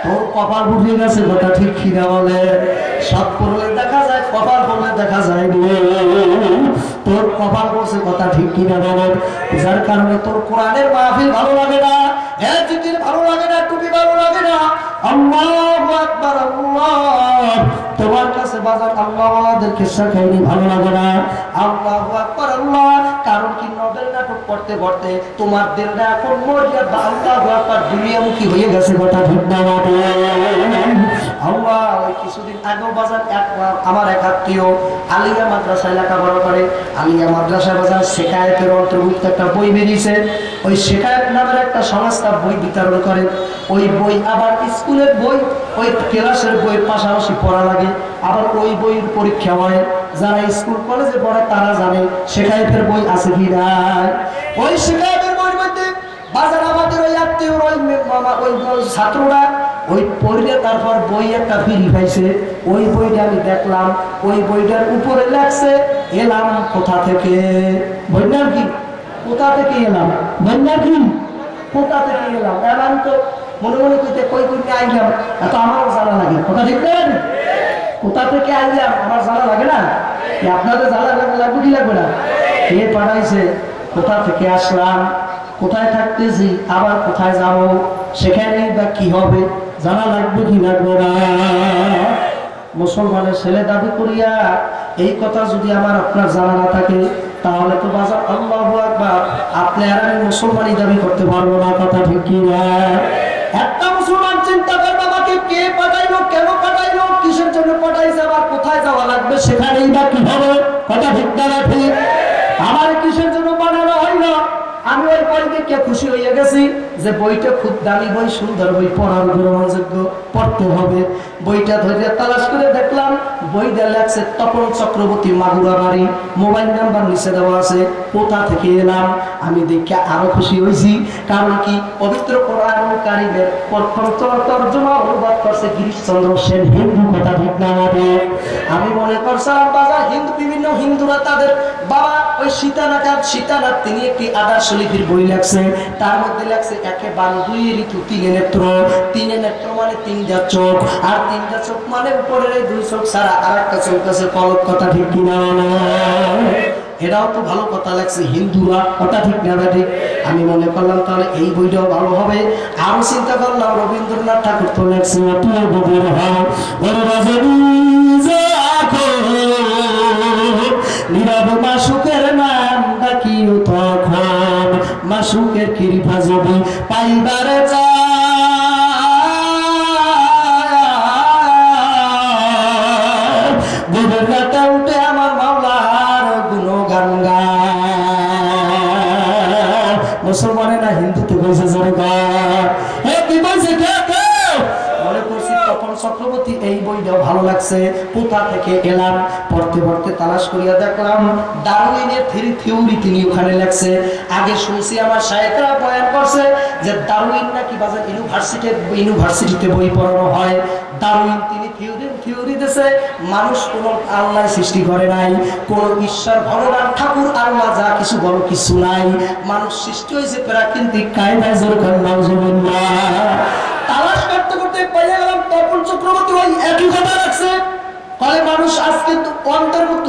তোর কপাল উঠে গেছে, কথা ঠিক কিনা বলে? সব পড়লে দেখা যায়, কপাল পড়লে দেখা যায় রে। তোর কপাল পড়ছে, কথা ঠিক কিনা বলে? যার কারণে তোর কোরআনের মাহফিল ভালো লাগে না, এর জিকির ভালো লাগে না, টুপি ভালো লাগে না। আল্লাহু আকবার, আল্লাহ তোমার কাছে বাজার আল্লাহওয়ালাদের কিসসা কাহিনী ভালো লাগে না। আল্লাহু আকবার আল্লাহ, কারণ কি নবেল নাটক পড়তে পড়তে তোমার দিলটা এখন মর্যাদা আল্লাহু আকবার দুনিয়ামুখী হয়ে গেছে, কথা ঠিক না বলে? আল্লাহ ওই কিছুদিন আগেও বাজার আমার এক আত্মীয় আলিয়া মাদ্রাসায় লেখাপড়া করে, আলিয়া মাদ্রাসায় বাজার শেখায়েতের অন্তর্ভুক্ত একটা বই বেরিয়েছে। ওই শেখায়েত নামের একটা সংস্থা বই বিতরণ করে। ওই বই আবার স্কুলের বই, ওই ক্লাসের বইয়ের পাশাপাশি পড়া লাগে। আবার ওই বইয়ের পরীক্ষা হয়। যারা স্কুল কলেজে পড়ে তারা জানে শেখায়েতের বই আছে কি না। ওই শেখায়েতের বইয়ের মধ্যে বাজার আমাদের ওই আত্মীয় ওই ছাত্ররা ওই পড়লে তারপর বই একটা ফিরি পাইছে। ওই বইটা আমি দেখলাম, ওই বইটার উপরে লেখছে এলাম কোথা থেকে। বইটার কি কোথা থেকে এলাম? বইটার কি কোথা থেকে এলাম? এলাম তো মনে মনে করতে কই কইতে আইলাম, এত আমারও জানা লাগে, কথা ঠিক না? কোথা থেকে আইলাম আমার জানা লাগে না? আপনাদের জানা লাগবে কি লাগবে না? কে পাঠাইছে, কোথা থেকে আসলাম, কোথায় থাকতেছি, আবার কোথায় যাব, সেখানে বা কি হবে, জানা লাগবে কি লাগবে না? মুসলমানের ছেলে দাবি করিয়া এই কথা যদি আমার আপনার জানা না থাকে, তাহলে তো বাজার আল্লাহু আকবার আপনি আর আমি মুসলমানই দাবি করতে পারবো না, কথা ঠিক কি না? একটা মুসলমান চিন্তা করবে আমাকে কে পাঠাইলো, কেন পাঠাইলো, কিসের জন্য পাঠাইছে, আবার কোথায় যাওয়া লাগবে, সেখানেই বা কি হবে, কথা ঠিক না? ঠিক। আমার কিসের জন্য বানানো হয় না? আমি ওই বই দেখে খুশি হয়ে গেছি যে বইটা খুব দামি বই, সুন্দর বই, পড়ার গ্রহণযোগ্য, পড়তে হবে। বইটা ধরে তালাশ করে দেখলাম বইটা লেখছে তপন চক্রবর্তী, মাগুরা বাড়ি, মোবাইল নাম্বার নিচে দেওয়া আছে। কোথা থেকে এলাম আমি দেখে আরো খুশি হয়েছি। কারণ কি পবিত্র কোরআন কারীমের তর্জমা অনুবাদ করছে গিরিশচন্দ্র সেন, হিন্দু, কথা ঠিক না? আমি মনে কর বলছিলাম বাজার বিভিন্ন হিন্দুরা তাদের বাবা ওই সীতানাথ তিনি একটি আদা শরীফের বই লেখছে, তার মধ্যে লেখছে একে বান দুই ঋতু তিনে নেত্র মানে তিনটা চোখ, আর তিনটা চোখ মানে উপরের এই দুই চোখ ছাড়া আর একটা চোখ আছে পলক। কথা ঠিক কিনা? এটাও তো ভালো কথা লাগছে হিন্দুরা, কথা ঠিক না ঠিক? আমি মনে করলাম তাহলে এই বইটাও ভালো হবে। আরো চিন্তা করলাম রবীন্দ্রনাথ ঠাকুর তো লেখছে নীরব মাসুকের নাম ডাকিও তখন মাসুকের কৃপা যদি পাইবারে গভীরতা উঠে আমার মাওলার গুণগান গায়। মুসলমানে না হিন্দুতে কইছে জোরে কি বলছে মনে করছি তপন চক্রবর্তী এই বইটাও ভালো লাগছে। কোথা থেকে এলাম পড়তে পড়তে তালাশ করিয়া দেখলাম ডারউইনের থিওরি তিনি ওখানে লেখছে। আগে শুনছি আমার শায়েখরা বয়ান করছে যে ডারউইন নাকি বাজার ইউনিভার্সিটিতে বই পড়ানো হয়। ডারউইন তিনি থিওরি দিয়েছে মানুষ কোন আল্লাহ সৃষ্টি করে নাই, কোন ঈশ্বর ভগবান ঠাকুর আল্লাহ যা কিছু বড় কিছু নাই, মানুষ সৃষ্টি হয়েছে প্রাকৃতিক কায়দায়। জোরকার নাউজুবিল্লাহ। তালাশ করতে করতে পেয়ে গেলাম তপন চক্রবর্তী ভাই একই কথা রাখছে। ফলে মানুষ আজকে অন্তর্ভুক্ত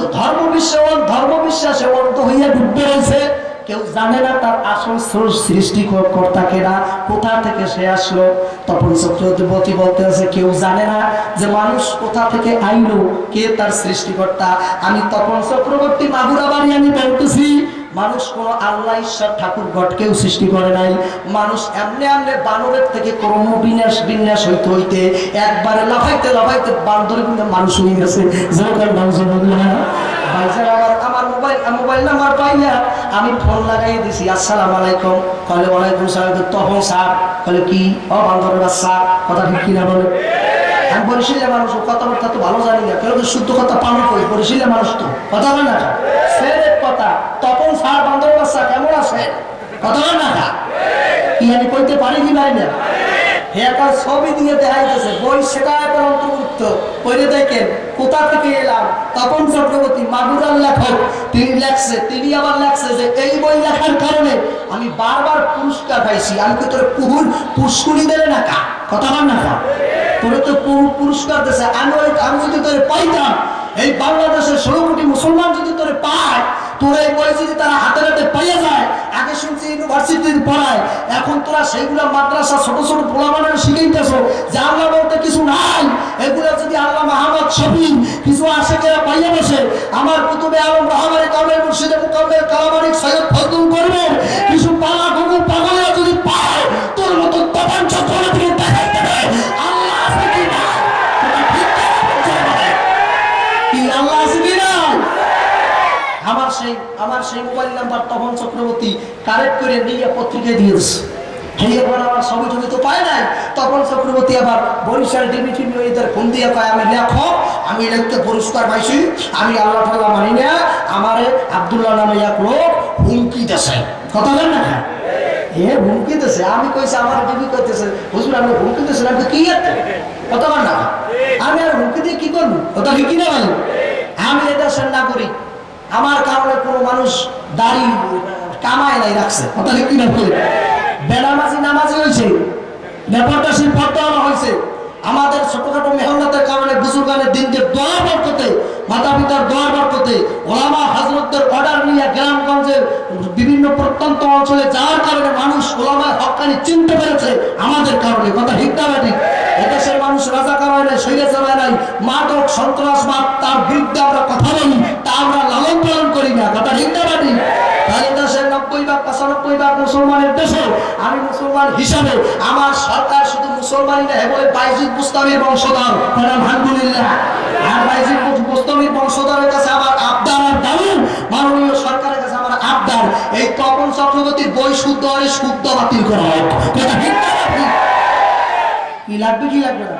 ধর্মবিশ্বাসে অন্ত হইয়া ডুবতে রয়েছে। কেউ জানে না তার আসল সৃষ্টিকর্তা কেনা, কোথা থেকে সে আসলো। তপন চক্রবর্তী বলতে আছে কেউ জানে না যে মানুষ কোথা থেকে আইলো, কে তার সৃষ্টিকর্তা। আমি তপন চক্রবর্তী মাগুরা বাড়ি আমি বলতেছি মানুষ কোন আল্লাহ ঈশ্বর ঠাকুর গড কেউ সৃষ্টি করে নাই। মানুষ এমনি বানরের থেকে ক্রম বিন্যাস হইতে একবারে লাফাইতে বান্দরের মানুষ হয়ে গেছে। আমার মোবাইল নাম্বার পাইয়া আমি ফোন লাগাইয়ে দিছি, আসসালাম আলাইকুম। কলে ওয়ালাইকুম সালাম। তখন স্যার কলে কি বান্দরের বাচ্চা, কথা ঠিক কিনা বলে? আমি বরিশালের মানুষ, কথাবার্তা তো ভালো জানি না, কেউ শুদ্ধ কথা পালন করি। বরিশালের মানুষ তো কথা বলে না কথা। তখন স্যার বান্দরের বাচ্চা কেমন আছে, কথা বলে না কি আমি কইতে পারি কি পারি না? একার ছবি দিয়ে দেখাইতেছে বই, সেটা এখন অন্তর্ভুক্ত করে দেখেন কোথা থেকে এলাম। তপন চক্রবর্তী মাগুরার লেখক, তিনি লেখছে, তিনি আবার লেখছে যে এই বই লেখার কারণে আমি বারবার পুরস্কার পাইছি। আমি তো তোর পুরস্কুলি দেবে না কা, কথা বল না কা, তোরে তো পুরস্কার দিয়েছে। আমি যদি তোরে পাইতাম, এই বাংলাদেশের 16 কোটি মুসলমান যদি তোরে পায়, তোরা এই বই যদি তারা হাতে হাতে পাইয়া যায়। আগে শুনছি ইউনিভার্সিটির পড়ায়, এখন তোরা সেইগুলা মাদ্রাসা ছোট ছোট পোলাপানের শিখাইতেছ যে আল্লাহ বলতে কিছু নাই। এগুলা যদি আল্লাহ মাহমদ শফি কিছু আশেকেরা পাইয়া বসে, আমার কুতুবে আলম রহমানি কামেল মুর্শিদে মুকাম্মেল কালামানিক সৈয়দ ফজলুল করবেন কিছু পালা গুগু পাগলেরা যদি পায়, তোর মতো তপন চক্রবর্তীকে দেখাই দেবে আল্লাহ আছে কি না। কি আল্লাহ আছে কি না? আমার সেই mobile number Tapan Chakraborty collect করে নিয়ে পত্রিকায় দিয়েছে। আমার ছবি টবি তো পায় নাই। তপন চক্রবর্তী আবার বরিশাল ডিবিটি ফোন দিয়ে কয় আমি লেখক, আমি লিখতে পুরস্কার পাইছি, আমি আল্লাহ ঠাল্লাহ মানি না, আমারে আব্দুল্লাহ নামে এক লোক হুমকি দেছে, কথা বলেন না হুমকি দিতেছে। আমি কইছি আমার ডিবি করতেছে হুজুর আপনি হুমকি দিতেছেন, আমি কি কথা বল না, আমি আর হুমকি দিয়ে কি করবো, কথা কি না বলেন? আমি এদেশের নাগরিক, আমার কারণে কোনো মানুষ দাড়ি কামায় নাই রাখছে, কথা কি না বলে? বেনামাজি নামাজি হয়েছে, নেপালদাসীর ফতোয়া হয়েছে। আমাদের ছোটখাটো মেহনতের কারণে বুজুর্গানের দিনকে দোয়া বরকতে, মাতা পিতার দোয়া বরকতে, ওলামা হযরতদের অর্ডার নিয়ে গ্রামগঞ্জের বিভিন্ন প্রত্যন্ত অঞ্চলে যাওয়ার কারণে মানুষ ওলামার হক্কানি চিনতে পেরেছে আমাদের কারণে, কথা ঠিক না ঠিক? এদেশের মানুষ রাজাকার হয় নাই, স্বৈরাচার হয় নাই, মাদক সন্ত্রাসবাদ তার বিরুদ্ধে আমরা কথা বলি, তা আমরা লালন পালন করি না, কথা ঠিক না ঠিক? তাহলে দেশের 90-95% মুসলমানের দেশে আমি মুসলমান হিসাবে আমার সরকার শুধু মুসলমানই না বলে বাইজিদ বুস্তামির বংশধর, আলহামদুলিল্লাহ। আর বাইজিদ বুস্তামির বংশধরের কাছে আমার আবদার আর দাবি, মাননীয় সরকারের কাছে আমার আবদার, এই তপন চক্রবর্তীর বই শুদ্ধ হলে শুদ্ধ বাতিল করা হোক, কথা ঠিক না? কি লাগবে কি লাগবে না?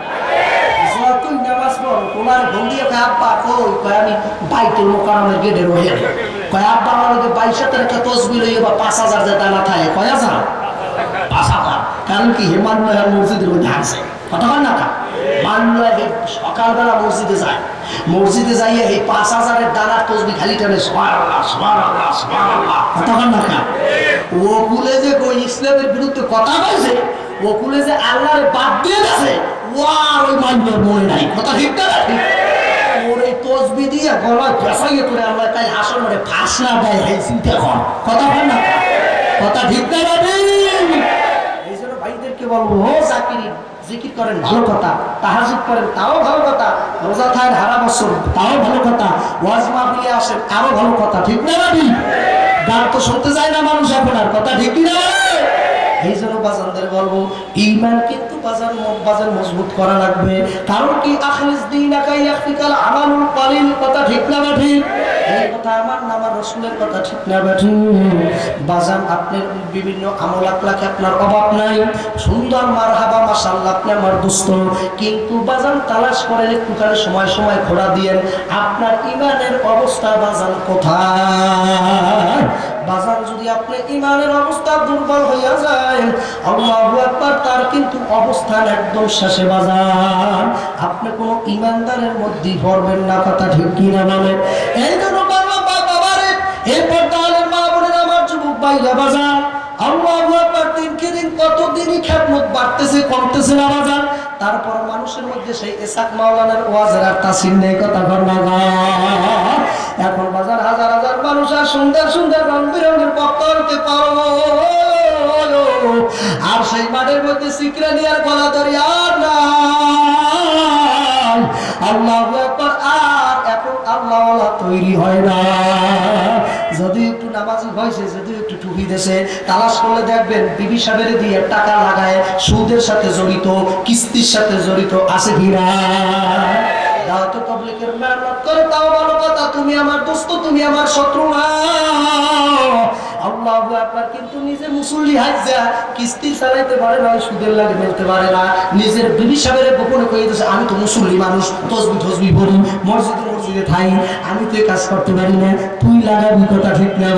যতই নামাজ পড়ো তোমার বন্দিয়ে আব্বা কই কয় আমি বাইতুল মুকাররমের গেটে রয়ে কয় আব্বা আমাকে 22,000 একটা তসবিহ লইয়া বা 5,000 যে দানা থাকে, কয় হাজার 5,000, কারণ কি হিমালয় মসজিদের মধ্যে আছে, কথা বল না? মানলয় সকালবেলা মসজিদে যায়, মসজিদে যাইয়া এই 5000-এর দানার তসবি খালি টানে সুবহানাল্লাহ সুবহানাল্লাহ সুবহানাল্লাহ, কথা বল না কা? ওগুলো যে কই ইসলামের বিরুদ্ধে কথা বলছে, ওগুলো যে আল্লাহর বাদ দিয়ে গেছে, ওই মাইন্ডের মনে নাই, কথা ঠিক না? ঠিক। ওর এই তসবি দিয়ে গলায় পেঁচাইয়ে করে আল্লাহ তাই হাসর মানে ফাঁস না দেয়, এই চিন্তা কর, কথা বল না? কথা ঠিক না? এই জন্য ভাইদেরকে বলবো, ও জাকিরিন, জিকির করেন ভালো কথা, তাহাজ্জুদ করেন তাও ভালো কথা, রোজা থাকেন সারা বছর তাও ভালো কথা, ওয়াজ মাহফিলে আসেন আরো ভালো কথা, ঠিক না ভাবি? গান তো শুনতে যায় না মানুষ এখন আর, কথা ঠিক না? এই জন্য বাজানদের বলবো, ঈমান কিন্তু বাজার মজবুত করা লাগবে। কারণ কি আখলিস দীনাকা ইয়াকফিকাল আমালুল কলিল, কথা ঠিক না ঠিক? এই কথা আমার না আমার রাসূলের কথা, ঠিক না ঠিক? বাজান আপনার বিভিন্ন আমল আখলাকে আপনার অভাব নাই, সুন্দর মারহাবা মাশাআল্লাহ আপনি আমার দোস্ত, কিন্তু বাজান তালাশ করেন একটুখানি সময় সময় ঘোরা দিয়েন আপনার ঈমানের অবস্থা বাজান কোথায়। বাজান যদি আপনি ঈমানের অবস্থা দুর্বল হইয়া যায়, আল্লাহু আকবার, তার কিন্তু অবস্থান একদম শেষে বাজান, আপনি কোনো ঈমানদারের মধ্যে পড়বেন না, কথা ঠিক কি না বলেন? এই জন্য বাবারে, এই পর্দালের মা বোনের আমার যুবক ভাইরা বাজান, আল্লাহু আকবার, দিনকে দিন কতদিনই খ্যাতমত বাড়তেছে কমতেছে না বাজান, তারপর মানুষের মধ্যে সেই ইসাক মাওলানার ওয়াজের আর তাসির নেই, কথা বল না? এখন বাজার হাজার হাজার মানুষ আর সুন্দর সুন্দর রং বেরঙের বক্তব্যকে পারো, আর সেই মাঠের মধ্যে সিকরানি আর গলা ধরি আর নাই, আল্লাহু আকবার, আর এখন আল্লাহওয়ালা তৈরি হয় না। যদি একটু নামাজি হয়েছে, যদি একটু টুপি দেশে তালাশ করলে দেখবেন বিবি সাহেবের দিয়ে টাকা লাগায় সুদের সাথে জড়িত, কিস্তির সাথে জড়িত আছে কিনা? দাওয়াতে তাবলীগের মেহনত করে তাও ভালো কথা, তুমি আমার দোস্ত, তুমি আমার শত্রু না। আল্লাহু আকবার, কিন্তু নিজে মুসল্লি হাজ্জা কিস্তি চালাইতে পারে না, সুদের লাগে মেলতে পারে না, নিজের বিবি সাহেবের গোপনে কয়ে দিয়েছে আমি তো মুসল্লি মানুষ, তসবি পড়ি, মসজিদে থাই, আমি তো এই কাজ করতে পারি না, তুই লাগাবি, কথা ঠিক না?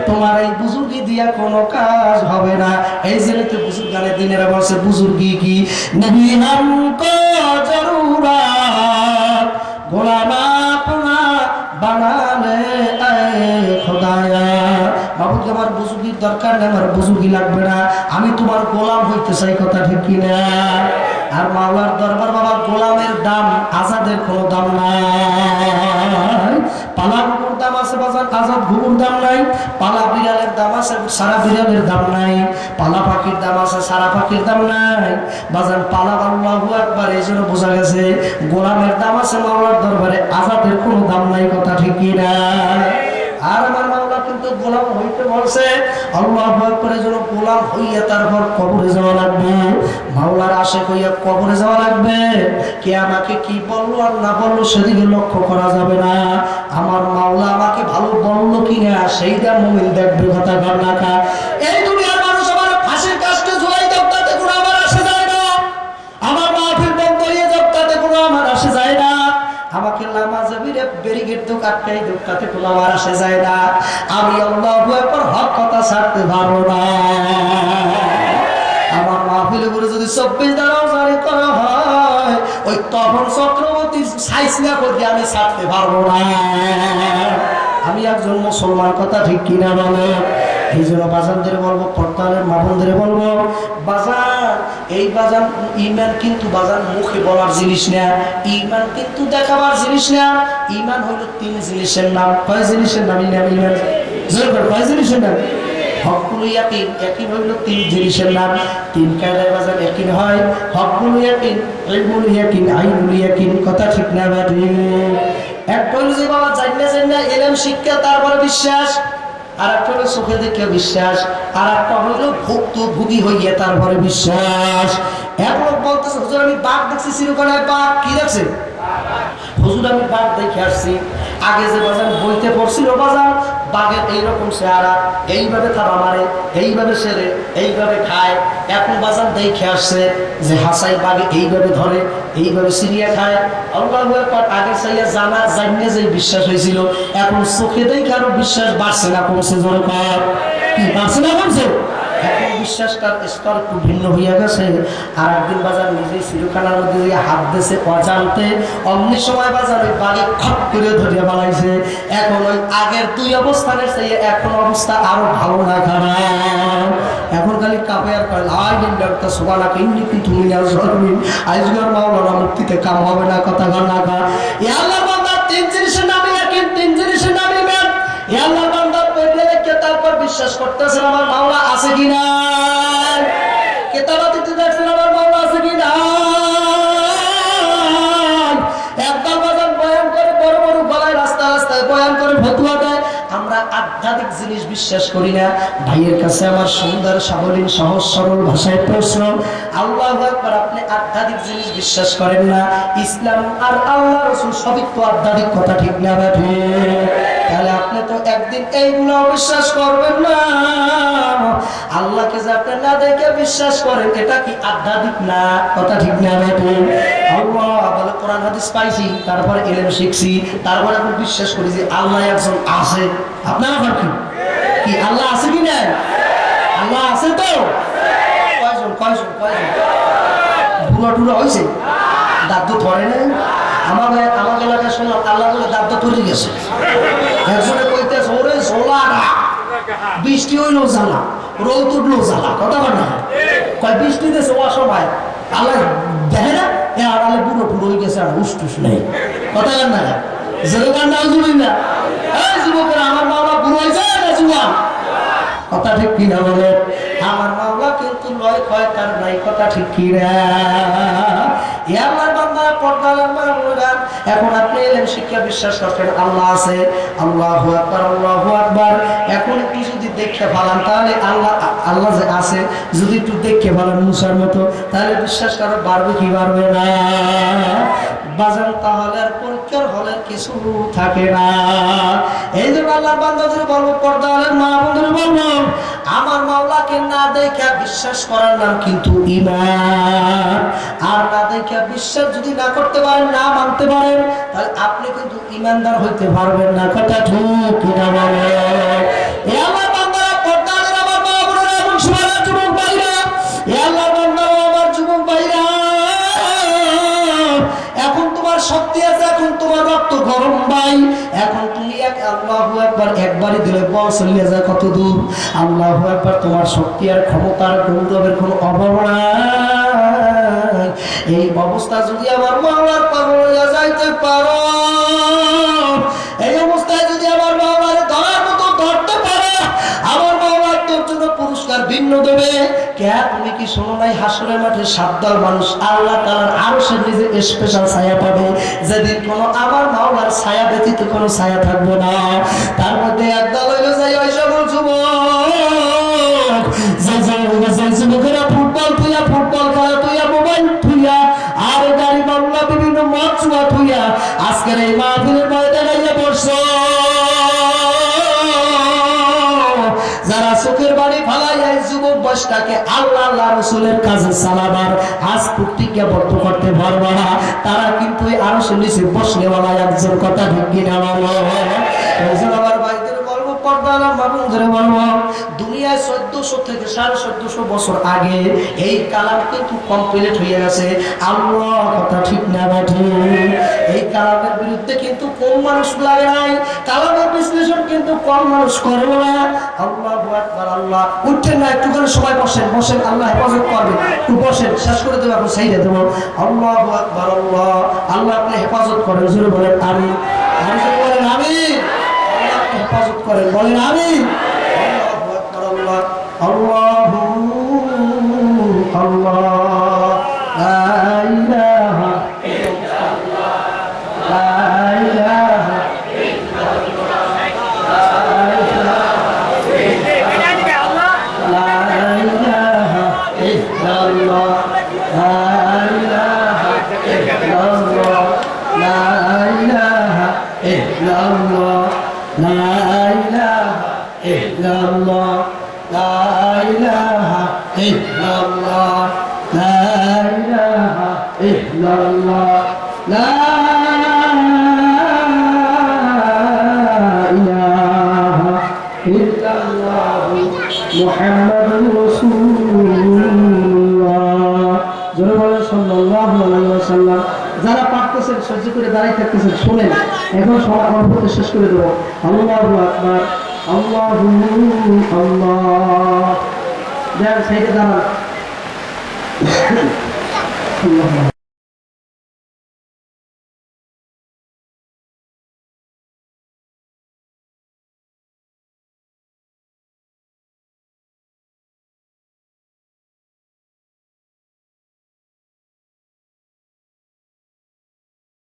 তোমার এই বুজুর্গি দিয়া কোনো কাজ হবে না। এই জন্য তো বুজুর্গ গানের দিনের বলছে বুজুর্গি কি নবী হামকো জরুরত গোলাম আপনা বানানে আয়ে খোদায়া, বাবুকে আমার বুজুর্গির দরকার নেই, আমার বুজুর্গি লাগবে না, আমি তোমার গোলাম হইতে চাই, কথা ঠিক কিনা? আর মাওলার দরবার বাবা, গোলামের দাম আজাদের কোনো দাম নাই, পালা ঘুঘুর দাম আছে বাজার, আজাদ ঘুঘুর দাম নাই, পালা বিড়ালের দাম আছে, সারা বিড়ালের দাম নাই, পালা পাখির দাম আছে, সারা পাখির দাম নাই বাজার, পালা আল্লাহু আকবার। এই জন্য বোঝা গেছে গোলামের দাম আছে মাওলার দরবারে, আজাদের কোনো দাম নাই, কথা ঠিক কিনা? আর আমার মাওলা কিন্তু গোলাম হইতে বলছে, আল্লাহু আকবার, জন্য গোলাম হইয়া তারপর কবরে যাওয়া লাগবে, মাওলার আশিক হইয়া কবরে যাওয়া লাগবে। কে আমাকে কি বললো আর না বললো সেদিকে লক্ষ্য করা যাবে না, আমার মাওলা আমাকে ভালো বললো কিনা সেইটা মুমিন দেখবে, কথা বল না? এই দুনিয়ার মানুষ আমার ফাঁসির কাজকে ঝুলাই দেব, তাতে কোনো আমার আসে যায় না, আমার মাহফিল বন্ধ হয়ে যাক তাতে কোনো আমার আসে যায় না, আমাকে নামাজে ব্যারিকেড তো আটকাই দেব তাতে কোনো আমার আসে যায় না, আমি আল্লাহু আকবার হক কথা ছাড়তে পারবো না। আমার মাহফিলে করে যদি 24 দ্বারাও জারি করা হয়, ওই তখন চক্রবর্তী সাইজ না করতে আমি ছাড়তে পারবো না। আমি একজন মুসলমান, কথা ঠিক কিনা বলে? এই জন্য বাজানদের বলবো, পর্দালের মাবনদের বলবো, বাজান এই বাজান ঈমান কিন্তু বাজান মুখে বলার জিনিস না, ঈমান কিন্তু দেখাবার জিনিস না। ঈমান হইল 3 জিনিসের নাম। কয় জিনিসের নাম? ঈমান কয় জিনিসের নাম? হকগুলো ইয়াকিন, ইয়াকিন হইল 3 জিনিসের নাম। 3 কায়দায় বাজান ইয়াকিন হয়, হকগুলো ইয়াকিন, ইলমুল ইয়াকিন, আইনুল ইয়াকিন, কথা ঠিক না বাটি? একটা হইল যে বাবা জানলে ইলম শিক্ষা তারপরে বিশ্বাস, আর একটা হলো চোখে দেখে বিশ্বাস, আর একটা হলো ভুক্তভোগী হইয়া তারপরে বিশ্বাস। এক লোক বলতেছে হুজুর আমি বাঘ দেখছি চিরকালে, বাঘ কি দেখছে? হুজুর আমি বাঘ দেখে আসছি, আগে যে বাজার বইতে পড়ছিল বাজার বাঘের এইরকম চেহারা, এইভাবে থাবা মারে, এইভাবে সেরে, এইভাবে খায়, এখন বাজার দেখে আসছে যে হাসাই বাঘে এইভাবে ধরে, এইভাবে সিরিয়া খায়। আল্লাহু আকবার, আগে চাইয়া জানা জানিয়ে যে বিশ্বাস হয়েছিল, এখন চোখে দেখে আরো বিশ্বাস বাড়ছে না কমছে? জোরে কর, কি বাড়ছে না কমছে? এখন বিশ্বাসটার স্তর একটু ভিন্ন হইয়া গেছে। আর একদিন বাজার নিজেই সিরুখানার মধ্যে দিয়ে হাত দিয়েছে অজান্তে, অমনি সময় বাজার ওই বাড়ি খপ করে ধরিয়া বানাইছে। এখন ওই আগের দুই অবস্থানের চেয়ে এখন অবস্থা আরো ভালো না খারাপ। এখন খালি কাপে আর কয় লাই ডাক্তার সোবানা কিন্নি কিন্তু আইজগার মাওলানা মুক্তিতে কাম হবে না, কথা না কা। এ আল্লাহ বান্দা তিন জিনিসের নামে একদিন তিন জিনিসের নামে ম্যাম। এ আল্লাহ বান্দা পড়লে দেখে তারপর বিশ্বাস করতেছেন আমার মাওলা আছে কিনা, কেতাবাতিতে দেখছেন আমার মাওলা আছে কিনা। একদম বাজার বয়ান করে বড় বড় গলায় রাস্তায় রাস্তায় বয়ান করে ফতুয়া দেয়। আমরা আধ্যাত্মিক জিনিস বিশ্বাস করি না। ভাইয়ের কাছে আমার সুন্দর সাবলীল সহজ সরল ভাষায় প্রশ্ন, আল্লাহু আকবার, আপনি আধ্যাত্মিক জিনিস বিশ্বাস করেন না? ইসলাম আর আল্লাহ রাসূল সবই তো আধ্যাত্মিক, কথা ঠিক না বেঠে? তাহলে আপনি তো একদিন এইগুলো বিশ্বাস করবেন না। আল্লাহকে যে আপনি না দেখে বিশ্বাস করেন, এটা কি আধ্যাত্মিক না, কথা ঠিক না বেঠে? আল্লাহ বলে কোরআন হাদিস পাইছি, তারপরে ইলম শিখছি, তারপরে এখন বিশ্বাস করি যে আল্লাহ একজন আছে। আপনার আবার কি আল্লাহ আছে কি না? আল্লাহ আছে তো? কয়জন কয়জন কয়জন? বুড়া টুরা হয়েছে, দাঁত ধরে না। আমাদের এলাকায় শুনলাম আল্লাহ বলে দাঁত তৈরি গেছে। একজনে কইতেছে ওরে ঝোলা বৃষ্টি হইলো জ্বালা, রোদ উঠলো জ্বালা, কথা বল না। কয় বৃষ্টি দিয়েছে অসময়, আল্লাহ দেখে না আর আল্লাহ বুড়ো টুড়ো হয়ে গেছে, আর উস নাই, কথা বল না। যেরকম নাম জুড়ি না যুবকেরা, আমার মাওলা বুড়ো হয়েছে না যুবক, কথা ঠিক কিনা বলে? আমার মাওলা কিন্তু লয় ক্ষয় তার নাই, কথা ঠিক কিনা? এখন আপনি এলেন শিক্ষা বিশ্বাস করছেন আল্লাহ আছে, আল্লাহু আকবার আল্লাহু আকবার। এখন একটু যদি দেখে ফেলান তাহলে আল্লাহ যে আছে, যদি একটু দেখে ফেলান মুসার মতো, তাহলে বিশ্বাস করা বাড়বে কি বাড়বে না? বাজান তাহলে আর পরীক্ষার হলে কিছু থাকে না। এই জন্য আল্লাহর বান্দাদের বলবো, পর্দার মা বন্ধুদের বলবো, আমার মাওলাকে না দেখা বিশ্বাস করার নাম কিন্তু ঈমান। আর না দেখা বিশ্বাস যদি না করতে পারেন, না মানতে পারেন, তাহলে আপনি কিন্তু ঈমানদার হইতে পারবেন না, কথা ঠিক কিনা বলেন? এ আমার বান্দারা, পর্দার আমার মা বোনেরা এবং সমাজের যুবক ভাইরা, এ আল্লাহর বান্দারা আমার যুবক ভাইরা, এখন তোমার শক্তি আছে, এখন তোমার রক্ত গরম ভাই, এখন তুমি আল্লাহু আকবার একবারই দিলে বল চলিয়ে যায় কত দূর। আল্লাহু আকবার, তোমার শক্তি আর ক্ষমতার গৌরবের কোনো অভাব নাই। এই অবস্থা যদি আমার মাওলার পাগল হইয়া যাইতে পারো, এই অবস্থায় যদি আমার মাওলার ধরার মতো ধরতে পারো, আমার মাওলার তোর জন্য পুরস্কার ভিন্ন দেবে। কে তুমি কি শোনো নাই? হাসরের মাঠে 7 দল মানুষ আল্লাহ তাআলার আরশের নিচে স্পেশাল ছায়া পাবে, যেদিন কোনো আমার মাওলার ছায়া ব্যতীত কোনো ছায়া থাকবে না। তার মধ্যে এক দল হইল যাই ওই সকল যুবক, যে যুবকেরা ফুটবল থুইয়া, ফুটবল খেলা থুইয়া, মোবাইল থুইয়া, আর গাড়ি বাংলা বিভিন্ন মদ চুয়া থুইয়া আজকের এই মাহফিলের ময়দানে বসছো। যারা চোখের বাড়ি ফালাই এই যুবক বয়সটাকে আল্লাহ আল্লাহ রসুলের কাছে চালাবার আজ প্রতিজ্ঞাবদ্ধ করতে পারবে না, তারা কিন্তু আরো নিচে বসনেওয়ালা একজন, কথা ঠিক কিনা বলো? আমার ভাইদের বলবো, পর্দার মানুষদের বলবো, দুনিয়ায় 1400 থেকে 1450 বছর আগে এই কালাম কিন্তু কমপ্লিট হয়ে গেছে। আল্লাহ, কথা ঠিক না বাঠি? এই কালামের বিরুদ্ধে কিন্তু কম মানুষ লাগে নাই, কালামের বিশ্লেষণ কিন্তু কম মানুষ করবে না। আল্লাহু আকবার, আল্লাহ উঠেন না, একটুখানি সময় বসেন, বসেন, আল্লাহ হেফাজত করবে, একটু বসেন, শেষ করে দেবো, এখন সেই দেবো। আল্লাহু আকবার, আল্লাহ, আল্লাহ আপনি হেফাজত করেন, জোরে বলেন আমিন, বলেন আমিন, আল্লাহ আপনি হেফাজত করেন, বলেন আমিন। আল্লাহু আকবার, আল্লাহ, আল্লাহু আল্লাহ, লা ইলাহা ইল্লাল্লাহ, লা ইলাহা ইল্লাল্লাহ, লা ইলাহা ইল্লাল্লাহ, লা ইলাহা ইল্লাল্লাহ, লা ইলাহা ইল্লাল্লাহ, লা ইলাহা ইল্লাল্লাহ, লা ইলাহা ইল্লাল্লাহ, লা ইলাহা ইল্লাল্লাহ, লা ইলাহা ইল্লাল্লাহ, মুহাম্মাদুর রাসূলুল্লাহ। জোরে বলেন সাল্লাল্লাহু আলাইহি ওয়াসাল্লাম। যারা পারতেছেন সহ্য করে দাঁড়িয়ে থাকতেছেন শুনেন, এখন সময় অল্পতে শেষ করে দেবো। আল্লাহু আকবার, আল্লাহু আল্লাহ। দেন সাইডে দাঁড়ান। আল্লাহ